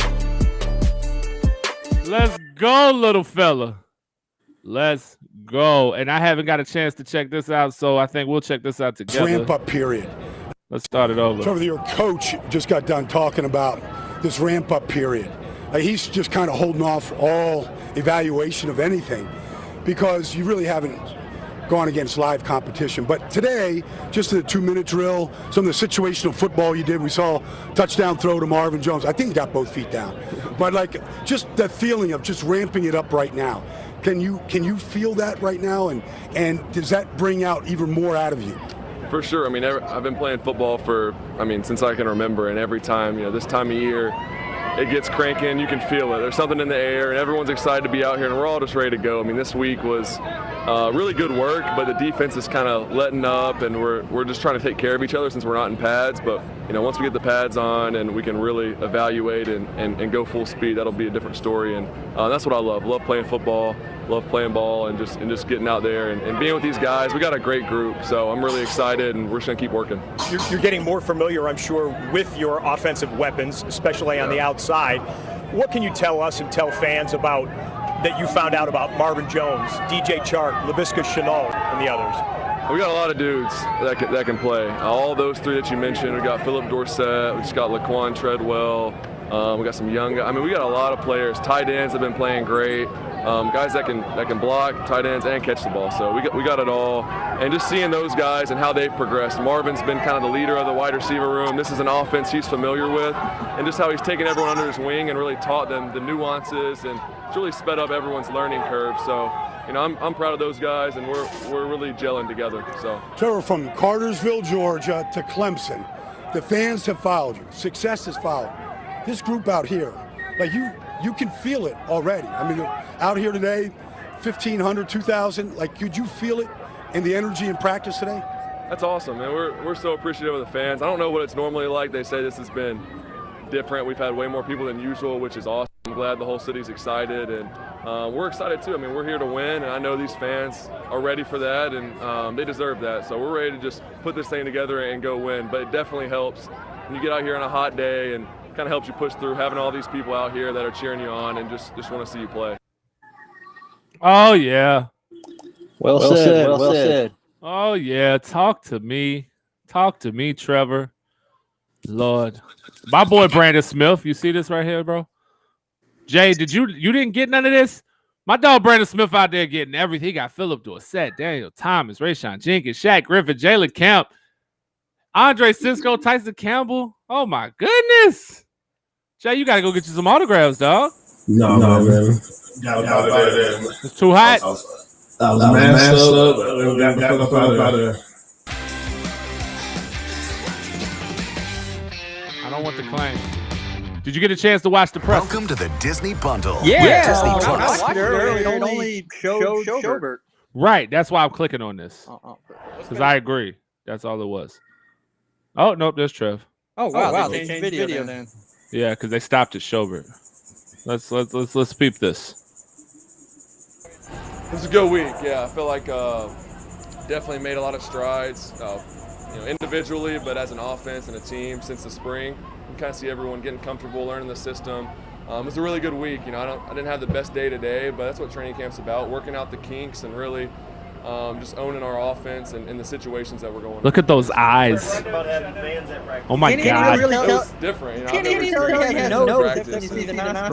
Let's go, little fella. Let's go. And I haven't got a chance to check this out, so I think we'll check this out together. Ramp-up period. Let's start it over. So your coach just got done talking about this ramp-up period. He's just kind of holding off all evaluation of anything because you really haven't gone against live competition. But today, just in the 2-minute drill, some of the situational football you did, we saw a touchdown throw to Marvin Jones. I think he got both feet down. But like just the feeling of just ramping it up right now. Can you feel that right now? And does that bring out even more out of you? For sure. I mean, I've been playing football since I can remember, and every time, this time of year, it gets cranking, you can feel it. There's something in the air, and everyone's excited to be out here, and we're all just ready to go. I mean, this week was really good work, but the defense is kind of letting up, and we're just trying to take care of each other since we're not in pads. But, once we get the pads on and we can really evaluate and go full speed, that'll be a different story. And that's what I love. Love playing football, love playing ball, and just getting out there and being with these guys. We got a great group, so I'm really excited, and we're just going to keep working. You're getting more familiar, I'm sure, with your offensive weapons, especially on the outside. What can you tell us and tell fans about that you found out about Marvin Jones, DJ Chark, Laviska Shenault, and the others? We got a lot of dudes that can play. All those three that you mentioned. We got Philip Dorsett. We just got Laquan Treadwell. We got some young guys. I mean, we got a lot of players. Tight ends have been playing great. Guys that can block, tight ends, and catch the ball. So we got it all. And just seeing those guys and how they've progressed. Marvin's been kind of the leader of the wide receiver room. This is an offense he's familiar with. And just how he's taken everyone under his wing and really taught them the nuances, and it's really sped up everyone's learning curve. So, I'm proud of those guys, and we're really gelling together. So, Trevor, from Cartersville, Georgia to Clemson, the fans have followed you. Success has followed. This group out here, like you can feel it already. I mean, out here today, 1,500, 2,000. Like, could you feel it in the energy in practice today? That's awesome, man. We're so appreciative of the fans. I don't know what it's normally like. They say this has been different. We've had way more people than usual, which is awesome. I'm glad the whole city's excited, and we're excited too. I mean, we're here to win, and I know these fans are ready for that, and they deserve that. So we're ready to just put this thing together and go win. But it definitely helps when you get out here on a hot day, and kind of helps you push through having all these people out here that are cheering you on and just want to see you play. Oh, yeah. Well said. Oh, yeah. Talk to me, Trevor. Lord. My boy Brandon Smith. You see this right here, bro? Jay, you didn't get none of this? My dog Brandon Smith out there getting everything. He got Philip Dorsett, Daniel Thomas, Rayshawn Jenkins, Shaq Griffin, Jalen Camp, Andre Cisco, Tyson Campbell. Oh, my goodness. Jay, you got to go get you some autographs, dog. No, man. It's too hot. I was masked up. Got up out of there. I don't want the claim. Did you get a chance to watch the press? Welcome to the Disney Bundle. Yeah. Disney I Plus. watched it earlier. It only showed Schobert. Right. That's why I'm clicking on this. Because I agree. That's all it was. Oh, nope. There's Trev. Oh, wow. They changed video then. Yeah, because they stopped at Schobert. Let's peep this. It was a good week. Yeah, I feel like definitely made a lot of strides, individually, but as an offense and a team since the spring. You kind of see everyone getting comfortable, learning the system. It was a really good week. I didn't have the best day today, but that's what training camp's about, working out the kinks and really just owning our offense and the situations that we're going. Look at those eyes. Oh my God. It's different. It's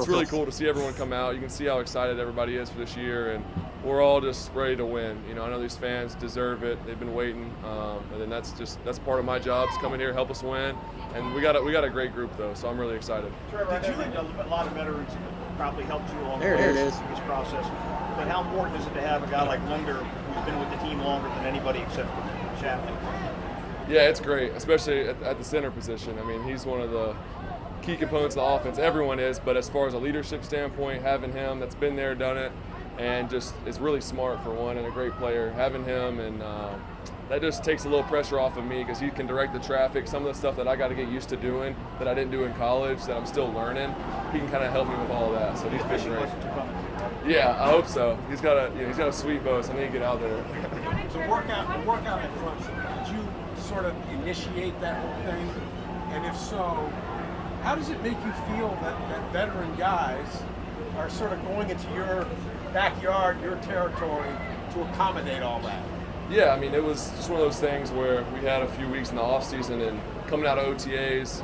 really cool to see everyone come out. You can see how excited everybody is for this year, and we're all just ready to win. I know these fans deserve it. They've been waiting, and then that's part of my job, is come in here, help us win. And we got a great group though, so I'm really excited. Trevor, did you think a lot of probably helped you along There it is. this process. But how important is it to have a guy like Linder who's been with the team longer than anybody except for Chapman? Yeah, it's great, especially at the center position. I mean, he's one of the key components of the offense. Everyone is, but as far as a leadership standpoint, having him that's been there, done it, and just is really smart for one and a great player, having him, and that just takes a little pressure off of me because he can direct the traffic. Some of the stuff that I got to get used to doing that I didn't do in college that I'm still learning, he can kind of help me with all of that. So he's been great. Yeah, I hope so. He's got a sweet bow, so I need to get out there. So workout at Clemson, did you sort of initiate that whole thing? And if so, how does it make you feel that veteran guys are sort of going into your backyard, your territory, to accommodate all that? Yeah, I mean, it was just one of those things where we had a few weeks in the off season and coming out of OTAs,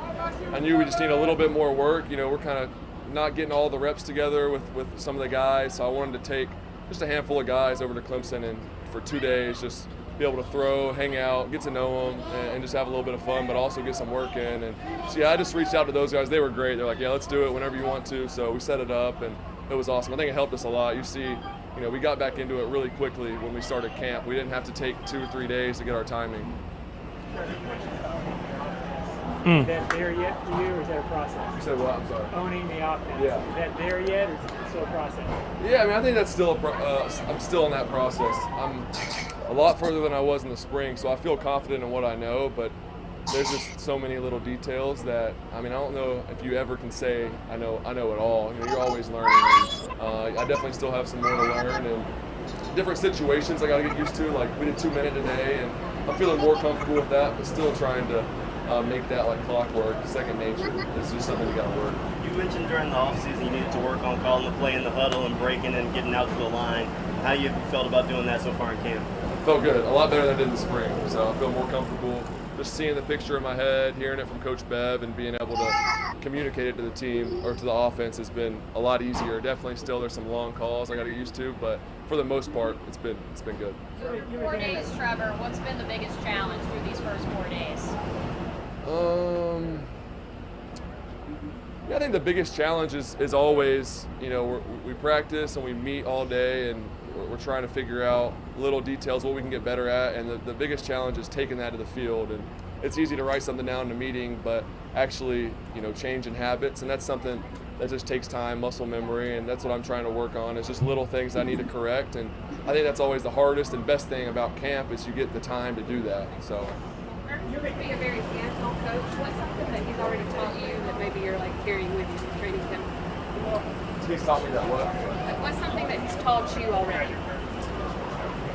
I knew we just need a little bit more work. You know, we're kind of not getting all the reps together with some of the guys, so I wanted to take just a handful of guys over to Clemson and for 2 days just be able to throw, hang out, get to know them, and just have a little bit of fun, but also get some work in. And so yeah, I just reached out to those guys. They were great. They're like, yeah, let's do it whenever you want to. So we set it up, and it was awesome. I think it helped us a lot. You see, you know, we got back into it really quickly when we started camp. We didn't have to take 2 or 3 days to get our timing. Is that there yet for you, or is that a process? You said what? I'm sorry. Owning the offense. Yeah. Is that there yet, or is it still a process? Yeah, I mean, I think that's still I'm still in that process. I'm a lot further than I was in the spring, so I feel confident in what I know, but there's just so many little details that, I mean, I don't know if you ever can say I know it all. You know, you're always learning. And, I definitely still have some more to learn, and different situations I got to get used to. Like we did 2 minute today, and I'm feeling more comfortable with that, but still trying to make that like clockwork, second nature. It's just something you got to work. You mentioned during the offseason you needed to work on calling the play in the huddle and breaking and getting out to the line. How you felt about doing that so far in camp? Felt good, a lot better than I did in the spring. So I feel more comfortable just seeing the picture in my head, hearing it from Coach Bev, and being able to communicate it to the team or to the offense has been a lot easier. Definitely still there's some long calls I got to get used to, but for the most part it's been good. 4 days, Trevor. What's been the biggest challenge through these first 4 days? Yeah, I think the biggest challenge is always, you know, we practice and we meet all day, and we're trying to figure out little details, what we can get better at, and the biggest challenge is taking that to the field. And it's easy to write something down in a meeting, but actually, you know, changing habits, and that's something that just takes time, muscle memory, and that's what I'm trying to work on. It's just little things I need to correct, and I think that's always the hardest and best thing about camp is you get the time to do that. So. You're going to be a very hands-on coach. What's something that he's already taught you that maybe you're like carrying with you in training camp? He's taught me that what? Like, what's something that he's taught you already?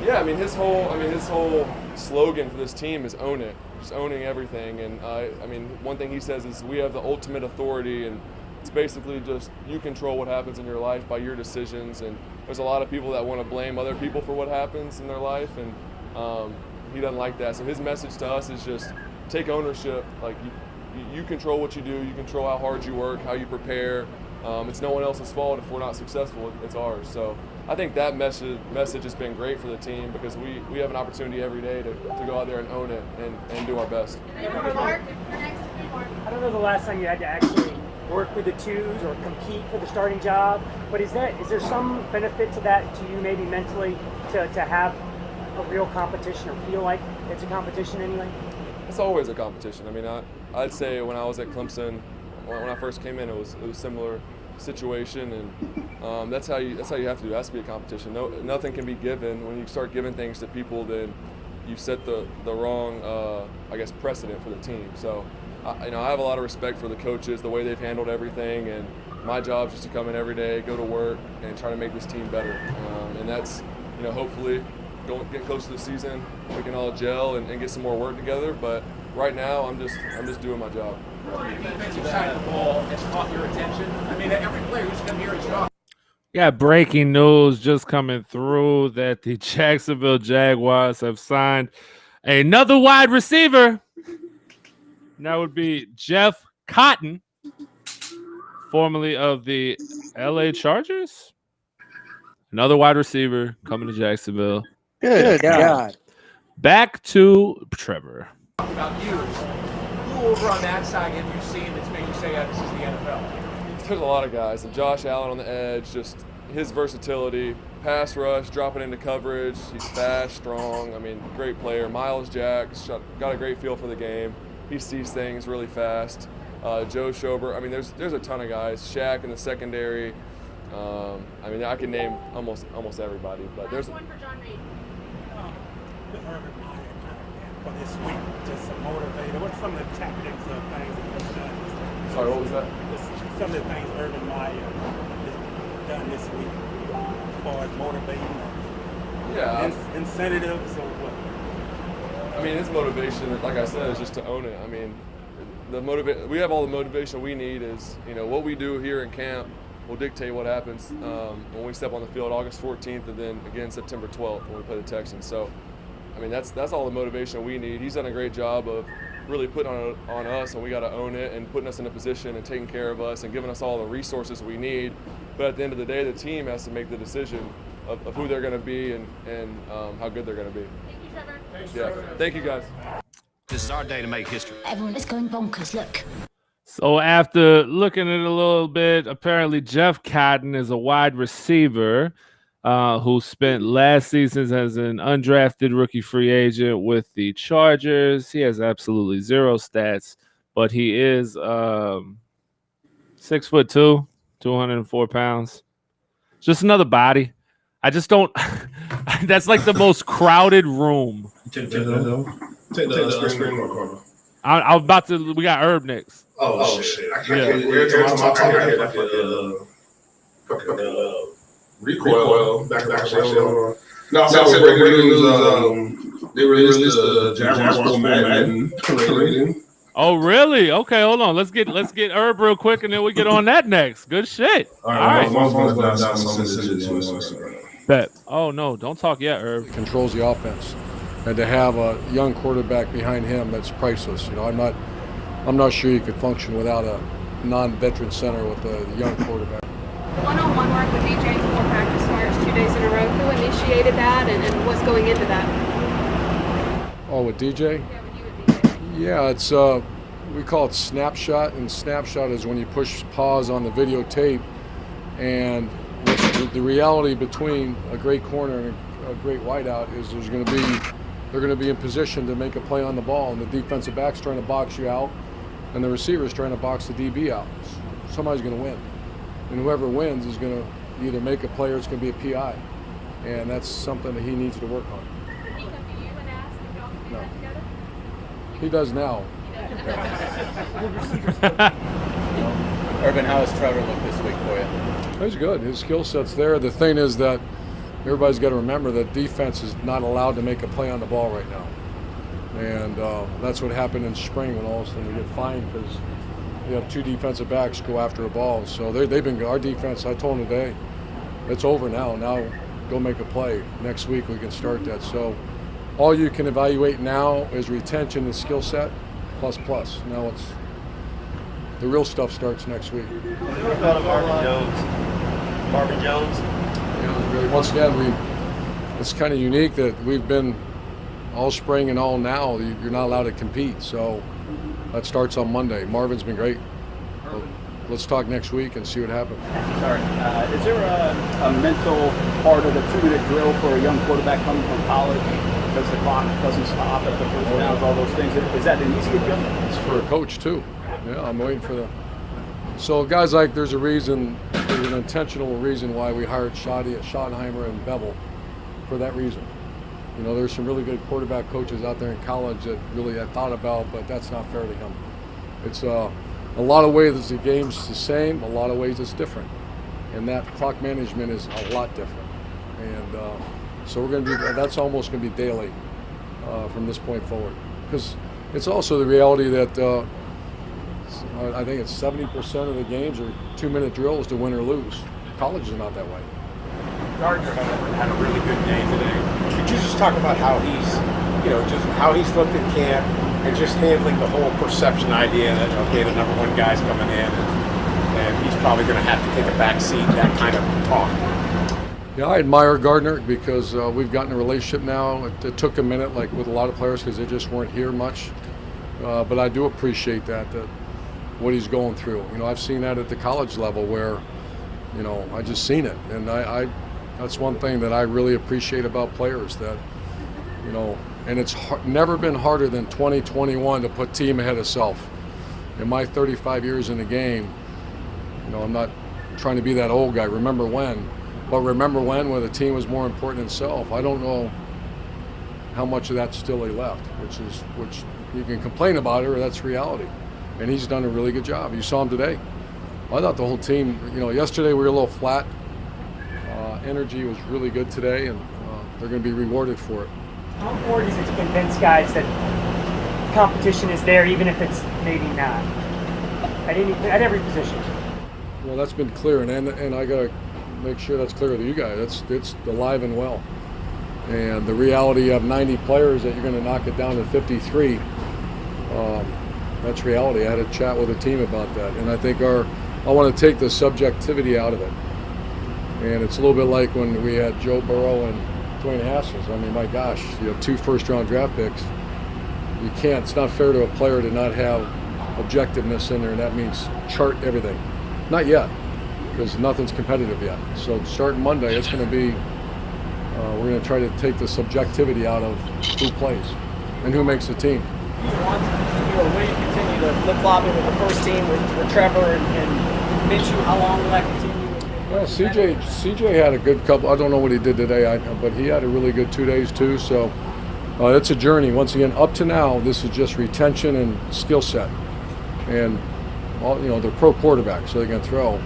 Yeah, I mean his whole slogan for this team is own it, just owning everything. And I mean, one thing he says is we have the ultimate authority, and it's basically just you control what happens in your life by your decisions. And there's a lot of people that want to blame other people for what happens in their life, and he doesn't like that. So his message to us is just take ownership. Like you control what you do. You control how hard you work, how you prepare. It's no one else's fault if we're not successful. It's ours. So I think that message has been great for the team because we have an opportunity every day to go out there and own it and do our best. I don't know the last time you had to actually work with the twos or compete for the starting job, but is there some benefit to that to you maybe mentally to have a real competition or feel like it's a competition anyway? It's always a competition. I mean, I'd say when I was at Clemson, when I first came in, it was a similar situation, and that's how you have to do. It has to be a competition. Nothing can be given. When you start giving things to people, then you set the wrong, I guess, precedent for the team. So, I have a lot of respect for the coaches, the way they've handled everything, and my job is just to come in every day, go to work, and try to make this team better. And that's, hopefully, get close to the season, we can all gel and get some more work together. But right now, I'm just doing my job. The defensive side of the ball has caught your attention. I mean, every player who's come here is young. Yeah, breaking news just coming through that the Jacksonville Jaguars have signed another wide receiver. And that would be Jeff Cotton, formerly of the LA Chargers. Another wide receiver coming to Jacksonville. Good God. Back to Trevor. About you. Who over on that side have you seen that's made you say, this is the NFL? there's a lot of guys. And Josh Allen on the edge, just his versatility, pass rush, dropping into coverage. He's fast, strong. I mean, great player. Miles Jack, got a great feel for the game. He sees things really fast. Joe Schober. I mean, there's a ton of guys. Shaq in the secondary. I mean, I can name almost everybody. But there's one for John Reed. For this week, just some motivator. What's some of the tactics of things that you've done? Sorry, what was that? Some of the things Urban Meyer has done this week as far as motivating. Yeah. Incentives or what? I mean, his motivation, like I said, is just to own it. I mean, we have all the motivation we need. Is what we do here in camp will dictate what happens when we step on the field August 14th, and then again September 12th when we play the Texans. So, I mean, that's all the motivation we need. He's done a great job of really putting on us, and we got to own it and putting us in a position and taking care of us and giving us all the resources we need. But at the end of the day, the team has to make the decision of who they're going to be and how good they're going to be. Thank you, Trevor. Thanks, Trevor. Thank you, guys. This is our day to make history. Everyone is going bonkers, look. So after looking at it a little bit, apparently Jeff Cotton is a wide receiver who spent last season as an undrafted rookie free agent with the Chargers. He has absolutely zero stats, but he is 6'2", 204 pounds. Just another body. I just don't. That's like the most crowded room. Take the screen recorder. I was about to. We got Herb next. Oh shit! I can't every time I talk, I hear that fucking recoil back. No, so breaking news. They released the Jaguars Madden rating. Oh really? Okay, hold on. Let's get Herb real quick, and then we get on that next. Good shit. All right. My phone's down, so I'm gonna send it to Instagram. Bet. Oh no, don't talk yet, Herb. He controls the offense, and to have a young quarterback behind him, that's priceless. I'm not sure you could function without a non-veteran center with a young quarterback. One-on-one work with DJ before practice starts 2 days in a row. Who initiated that, and what's going into that? Oh, with DJ? Yeah, with you and DJ. Yeah, it's we call it snapshot, and snapshot is when you push pause on the videotape, and the reality between a great corner and a great wideout is they're going to be in position to make a play on the ball, and the defensive back's trying to box you out, and the receiver's trying to box the DB out. Somebody's going to win, and whoever wins is going to either make a play or it's going to be a PI, and that's something that he needs to work on. Did he come to you and ask if y'all could do that together? He does now. Urban, how has Trevor looked this week for you? He's good. His skill set's there. The thing is that everybody's got to remember that defense is not allowed to make a play on the ball right now. And that's what happened in spring when all of a sudden we get fined because we have two defensive backs go after a ball. So they've been, our defense, I told them today, it's over now. Now go make a play. Next week we can start that. So all you can evaluate now is retention and skill set plus. Now it's the real stuff starts next week. What about Marvin Jones? Yeah, once again, it's kind of unique that we've been all spring and all now. You're not allowed to compete, so that starts on Monday. Marvin's been great. Let's talk next week and see what happens. Sorry, is there a mental part of the 2-minute drill for a young quarterback coming from college because the clock doesn't stop at the first downs, all those things? Is that an easy adjustment? It's for a coach too. Yeah, I'm waiting for So guys, like there's an intentional reason why we hired Schottenheimer and Bevel for that reason. You know, there's some really good quarterback coaches out there in college that really I thought about, but that's not fair to him. It's a lot of ways the game's the same, a lot of ways it's different. And that clock management is a lot different. And so we're going to do that's almost going to be daily from this point forward. Because it's also the reality that I think it's 70% of the games are 2-minute drills to win or lose. College is not that way. Gardner had a really good game today. Could you just talk about how he's looked at camp and just handling the whole perception idea that, okay, the number one guy's coming in and he's probably going to have to take a back seat, that kind of talk. Yeah, I admire Gardner because we've gotten a relationship now. It took a minute, like with a lot of players, because they just weren't here much. But I do appreciate that what he's going through. You know, I've seen that at the college level where, you know, I just seen it. And I that's one thing that I really appreciate about players, that, you know, and it's never been harder than 2021 to put team ahead of self. In my 35 years in the game, you know, I'm not trying to be that old guy, remember when the team was more important than self. I don't know how much of that's still left, which you can complain about it, or that's reality. And he's done a really good job. You saw him today. I thought the whole team, you know, yesterday we were a little flat. Energy was really good today, and they're going to be rewarded for it. How important is it to convince guys that competition is there, even if it's maybe not, at every position? Well, that's been clear, and I got to make sure that's clear to you guys. It's alive and well. And the reality of 90 players that you're going to knock it down to 53, that's reality. I had a chat with the team about that, and I think I want to take the subjectivity out of it. And it's a little bit like when we had Joe Burrow and Dwayne Haskins. I mean, my gosh, you have 2 first-round draft picks. You can't. It's not fair to a player to not have objectiveness in there, and that means chart everything. Not yet, because nothing's competitive yet. So starting Monday, it's going to be. We're going to try to take the subjectivity out of who plays and who makes the team. Do you want to continue, or will you continue to flip-flopping with the first team with Trevor and Minshew? How long will that continue? Well, CJ had a good couple. I don't know what he did today, but he had a really good 2 days too. So it's a journey. Once again, up to now, this is just retention and skill set, and you know, they're pro quarterbacks, so they can throw.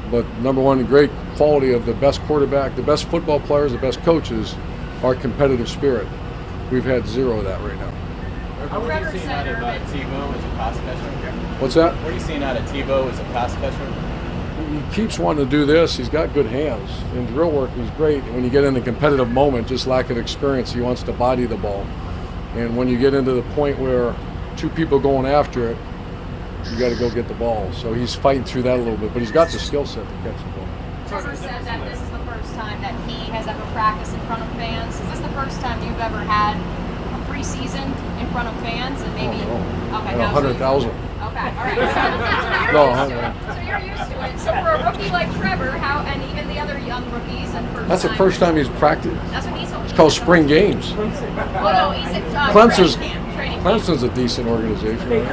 But number one, the great quality of the best quarterback, the best football players, the best coaches, are competitive spirit. We've had 0 of that right now. What are you seeing out of Tebow as a pass catcher? What's that? What are you seeing out of Tebow as a pass catcher? He keeps wanting to do this. He's got good hands. In drill work, he's great. And when you get in a competitive moment, just lack of experience, he wants to body the ball. And when you get into the point where 2 people going after it, you got to go get the ball. So he's fighting through that a little bit, but he's got the skill set to catch the ball. Trevor said that this is the first time that he has ever practiced in front of fans. Is this the first time you've ever had a preseason in front of fans? And maybe, okay, 100,000. Okay, all right. So you're used to it. So for a rookie like Trevor, and even the other young rookies, and That's the first time he's practiced. That's what he's It's called spring games. Well, no, he's at Clemson's a decent organization. Right?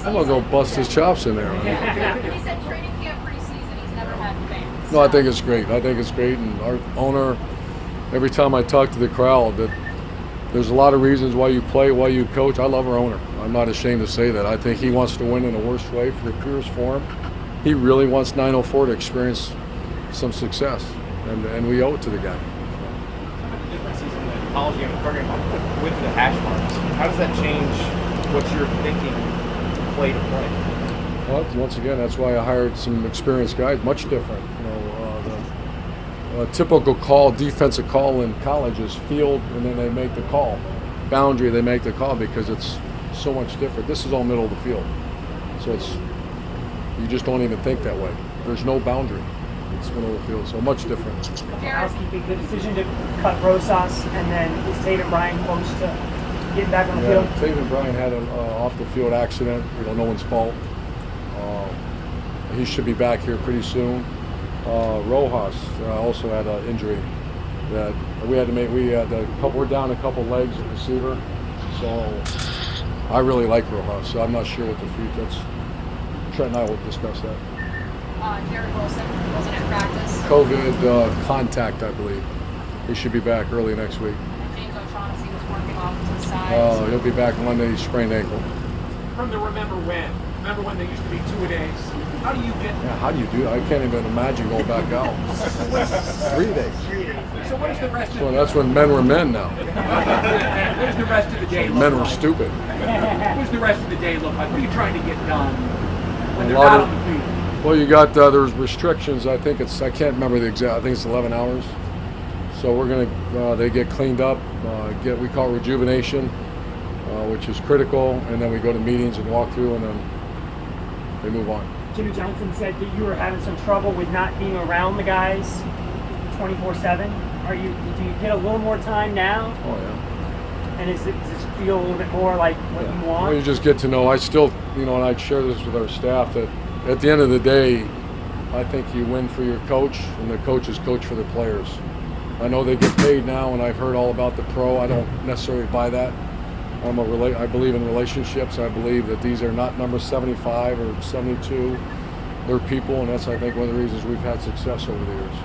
I'm gonna go bust his chops in there. He said training camp preseason, he's never had fans. No, I think it's great. And our owner, every time I talk to the crowd, that there's a lot of reasons why you play, why you coach. I love our owner. I'm not ashamed to say that. I think he wants to win in the worst way, for the purest form. He really wants 904 to experience some success, and we owe it to the guy. The differences in the college game and program with the hash marks, how does that change what you're thinking play to play? Well, once again, that's why I hired some experienced guys, much different. You know, the typical call, defensive call in college is field, and then they make the call. Boundary, they make the call because it's so much different. This is all middle of the field. So you just don't even think that way. There's no boundary. It's middle of the field, so much different. Housekeeping, the decision to cut Rosas, and then is Taven Bryan close to getting back on the field? Taven Bryan had an off-the-field accident. No one's fault. He should be back here pretty soon. Rojas also had an injury that we had to make. We're down a couple legs at receiver, so I really like Rojas. So I'm not sure what the future. Trent and I will discuss that. Jared Wilson wasn't at practice. COVID contact, I believe. He should be back early next week. James O'Shaughnessy was working off to the side. He'll be back Monday. Sprained ankle. From the remember when there used to be 2-a-days. How do you get? Yeah, how do you do that? I can't even imagine going back out. 3 days. So what is the rest of Well, that's when men were men now. What does the rest of the day look Men were like? stupid. What does the rest of the day look like? What are you trying to get done when they're not on the field? Well, you got there's restrictions. I can't remember the exact. I think it's 11 hours. So we're gonna they get cleaned up. We call it rejuvenation, which is critical, and then we go to meetings and walk through, and then they move on. Jimmy Johnson said that you were having some trouble with not being around the guys 24/7. Do you get a little more time now? Oh yeah. And does this feel a little bit more like what you want? Well, you just get to know. I still, and I share this with our staff, that at the end of the day, I think you win for your coach, and the coaches coach for the players. I know they get paid now, and I've heard all about the pro. I don't necessarily buy that. I believe in relationships. I believe that these are not number 75 or 72. They're people, and that's, I think, one of the reasons we've had success over the years.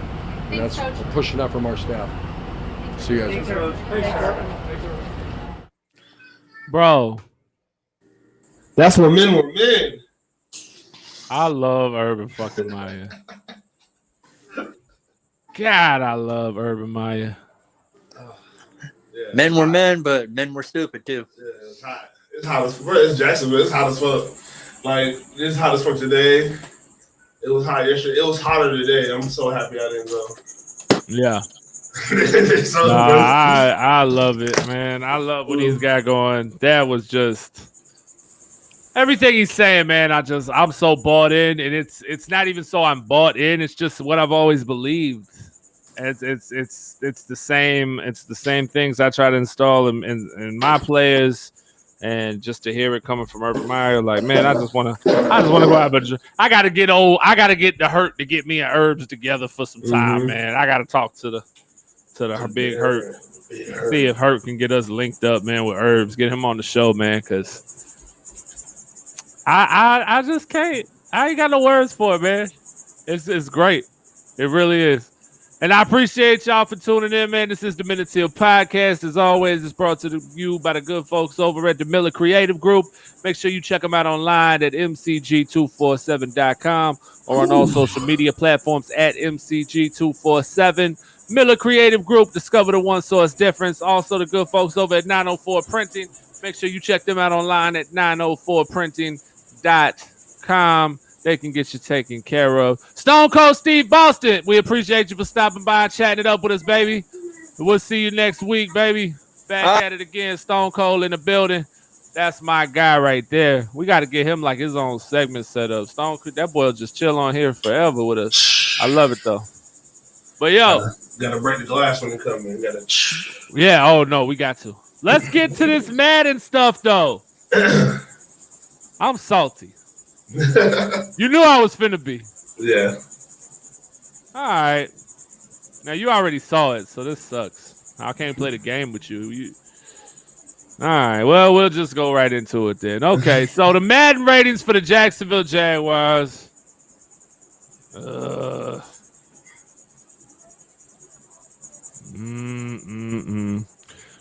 And that's pushing up from our staff. See you guys. Bro. That's where men were men. I love Urban fucking Meyer. God, I love Urban Meyer. Men were men, but men were stupid too. Yeah, it's hot. It's hot as fuck. It's Jacksonville. It's hot as fuck. Like, it's hot as fuck today. It was hot yesterday. It was hotter today. I'm so happy I didn't go. Yeah. So I love it, man. I love what he's got going. That was just everything he's saying, man. I'm so bought in, and it's not even so I'm bought in. It's just what I've always believed. It's the same things I try to install in my players, and just to hear it coming from Urban Meyer, like, man, I just want to go out, but I got to get old. I got to get the Hurt to get me and Herbs together for some time, man. I got to talk to the big Hurt, see if Hurt can get us linked up, man, with Herbs, get him on the show, man, because I just can't. I ain't got no words for it, man. It's great. It really is. And I appreciate y'all for tuning in, man. This is the Minute Till Podcast. As always, it's brought to you by the good folks over at the Miller Creative Group. Make sure you check them out online at mcg247.com or on all social media platforms at mcg247. Miller Creative Group, discover the one source difference. Also, the good folks over at 904 Printing. Make sure you check them out online at 904printing.com. They can get you taken care of. Stone Cold Steve Boston, we appreciate you for stopping by and chatting it up with us, baby. We'll see you next week, baby. Back at it again. Stone Cold in the building. That's my guy right there. We got to get him like his own segment set up. Stone Cold, that boy will just chill on here forever with us. I love it, though. But, yo. Gotta break the glass when you come in. Yeah, oh, no, we got to. Let's get to this Madden stuff, though. I'm salty. You knew I was finna be. Yeah. All right. Now, you already saw it, so this sucks. I can't play the game with you. All right. Well, we'll just go right into it then. Okay, so the Madden ratings for the Jacksonville Jaguars.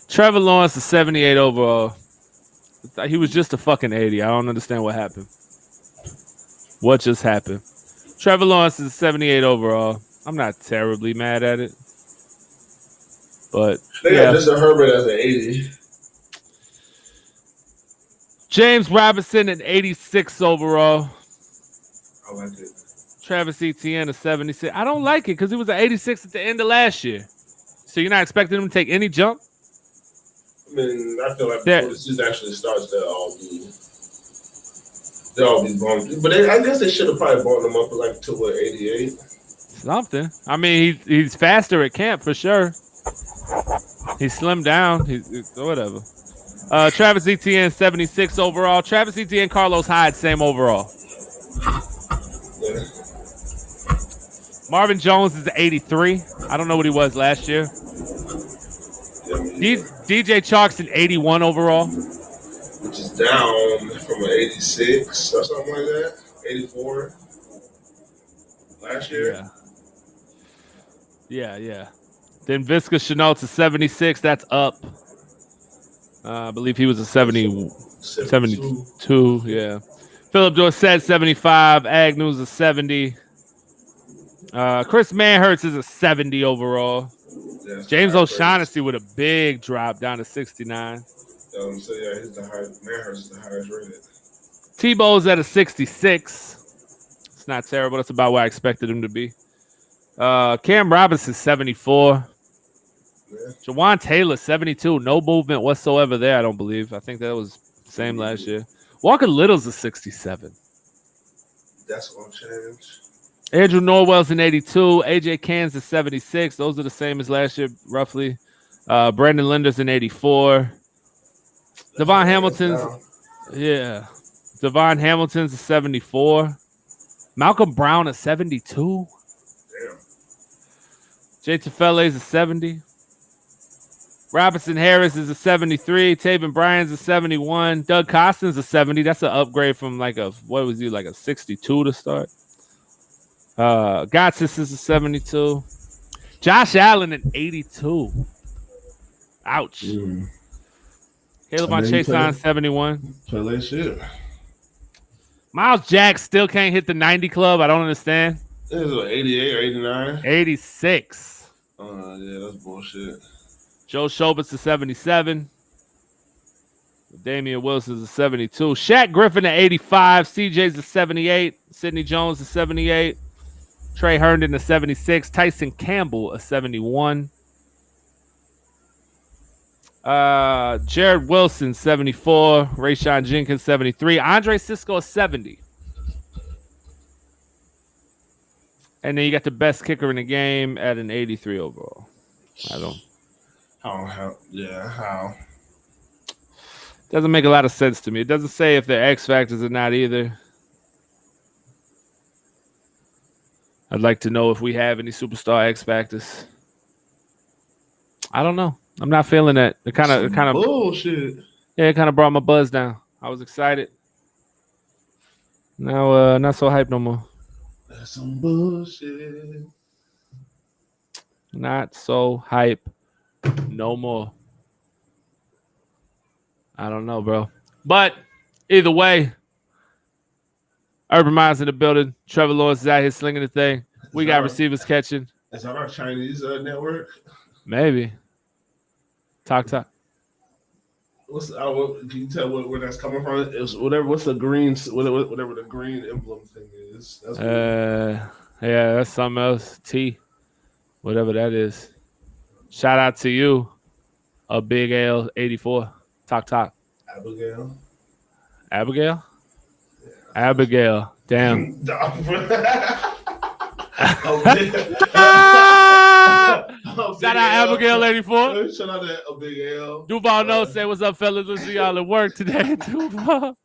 Trevor Lawrence is 78 overall. He was just a fucking 80. I don't understand what happened. What just happened? Trevor Lawrence is 78 overall. I'm not terribly mad at it. But they got Justin Herbert as an 80. James Robinson at 86 overall. I like it. Travis Etienne at 76. I don't like it because he was at 86 at the end of last year. So you're not expecting him to take any jump? I mean, I feel like before the season actually starts, they'll all be bumped. But I guess they should have probably brought him up like to what, 88? Something. I mean, he's faster at camp for sure. He slimmed down. He's whatever. Travis Etienne 76 overall. Travis Etienne, Carlos Hyde, same overall. Yeah. Marvin Jones is 83. I don't know what he was last year. DJ Chark's an 81 overall. Which is down from an 86 or something like that. 84 last year. Yeah. Then Visca Chenault to 76. That's up. I believe he was a 72. Yeah. Philip Dorsett 75. Agnew's a 70. Chris Manhurts is a 70 overall. James O'Shaughnessy with a big drop down to 69. So yeah, he's the highest. Manhurst is the highest rated. Tebow's at a 66. It's not terrible. That's about where I expected him to be. Cam Robinson 74. Yeah. Jawan Taylor 72. No movement whatsoever there. I don't believe. I think that was the same last year. Walker Little's a 67. That's gonna change. Andrew Norwell's an 82. AJ Cann's a 76. Those are the same as last year, roughly. Brandon Linder's an 84. Devon Hamilton's, yeah. Devon Hamilton's a 74. Malcolm Brown a 72. Damn. Jay Tufele's a 70. Robinson Harris is a 73. Taven Bryan's a 71. Doug Costin's a 70. That's an upgrade from like a 62 to start. Gotsis is a 72. Josh Allen an 82. Ouch. Caleb on Chase on 71. Play that shit. Miles Jack still can't hit the 90 club. I don't understand. It was what, 88 or 89? 86. Yeah, that's bullshit. Joe Schobit's a 77. Damian Wilson's a 72. Shaq Griffin at 85. CJ's a 78. Sidney Jones a 78. Trey Herndon a 76. Tyson Campbell a 71. Jared Wilson 74. Rayshawn Jenkins 73. Andre Sisco 70. And then you got the best kicker in the game at an 83 overall. How? Doesn't make a lot of sense to me. It doesn't say if they're X factors or not either. I'd like to know if we have any superstar X factors. I don't know. I'm not feeling that. It kind of bullshit. Yeah, it kind of brought my buzz down. I was excited. Now, not so hyped no more. That's some bullshit. Not so hype no more. I don't know, bro. But either way, Urban Meyer's in the building. Trevor Lawrence is out here slinging the thing. We got receivers catching. Is that our Chinese network? Maybe. Talk. Can you tell where that's coming from? It's whatever. What's the green? Whatever the green emblem thing is. That's yeah, that's something else. T, whatever that is. Shout out to you, a Big L 84. Talk. Abigail. Yeah. Abigail. Damn. Shout out Abigail 84. Shout out to a Big L. Duval knows. Say what's up, fellas. Let's see y'all at work today. Duval.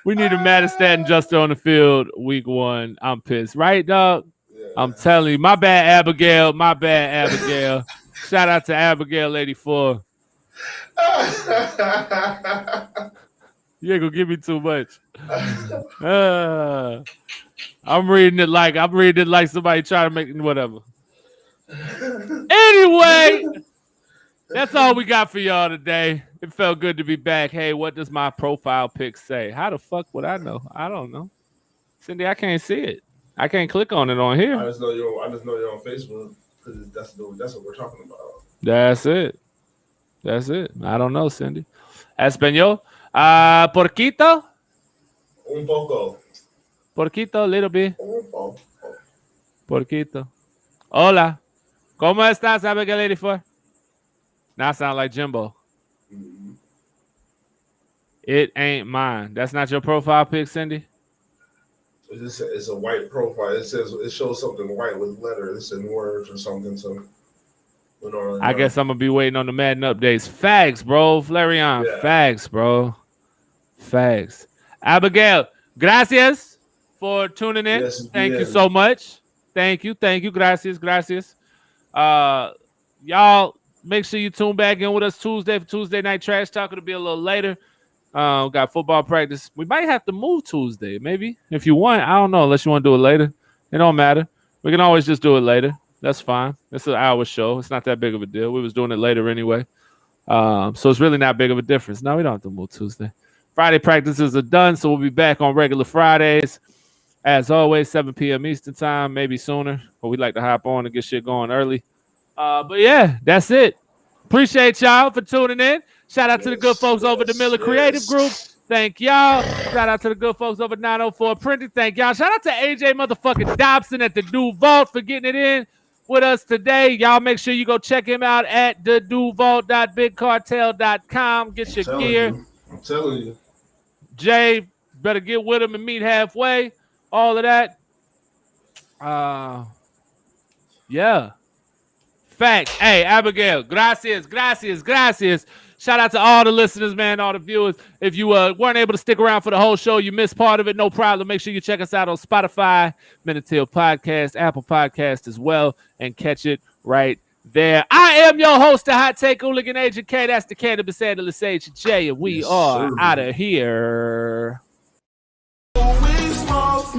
We need a Madden Juster on the field week 1. I'm pissed. Right, dog? Yeah. I'm telling you. My bad, Abigail. Shout out to Abigail 84. You ain't gonna give me too much. I'm reading it like somebody trying to make whatever. Anyway, that's all we got for y'all today. It felt good to be back. Hey, what does my profile pic say? How the fuck would I know? I don't know. Cindy, I can't see it. I can't click on it on here. I just know you're on Facebook because that's what we're talking about. That's it. I don't know, Cindy. Espanol. Porquito. Un poco. Porquito, little bit. Un poco. Porquito. Hola. ¿Cómo estás, Abigail 84? Now I sound like Jimbo. Mm-hmm. It ain't mine. That's not your profile pic, Cindy? It's a white profile. It shows something white with letters and words or something. So I guess I'm gonna be waiting on the Madden updates. Fags, bro. Flarion. Yeah. Fags, bro. Fags. Abigail, gracias for tuning in. Yes, Thank you so much. Thank you. Gracias. Y'all, make sure you tune back in with us Tuesday for Tuesday Night Trash Talk. It'll be a little later. Got football practice. We might have to move Tuesday, maybe. If you want, I don't know, unless you want to do it later. It don't matter. We can always just do it later. That's fine. It's an hour show. It's not that big of a deal. We was doing it later anyway. So it's really not big of a difference. No, we don't have to move Tuesday. Friday practices are done, so we'll be back on regular Fridays. As always, 7 p.m. Eastern time, maybe sooner. But we like to hop on and get shit going early. But yeah, that's it. Appreciate y'all for tuning in. Shout out to the good folks over the Miller Creative Group. Thank y'all. Shout out to the good folks over 904 Printing. Thank y'all. Shout out to AJ motherfucking Dobson at the Dew Vault for getting it in with us today. Y'all make sure you go check him out at thedewvault.bigcartel.com. Get your gear. I'm telling you. Jay, better get with him and meet halfway. All of that. Yeah. Facts. Hey, Abigail. Gracias. Shout out to all the listeners, man, all the viewers. If you weren't able to stick around for the whole show, you missed part of it, no problem. Make sure you check us out on Spotify, Men Until Podcast, Apple Podcast as well, and catch it right there. I am your host, the Hot Take Hooligan Agent K. That's the Cannabis Analyst Agent J, and we are out of here. We smoke,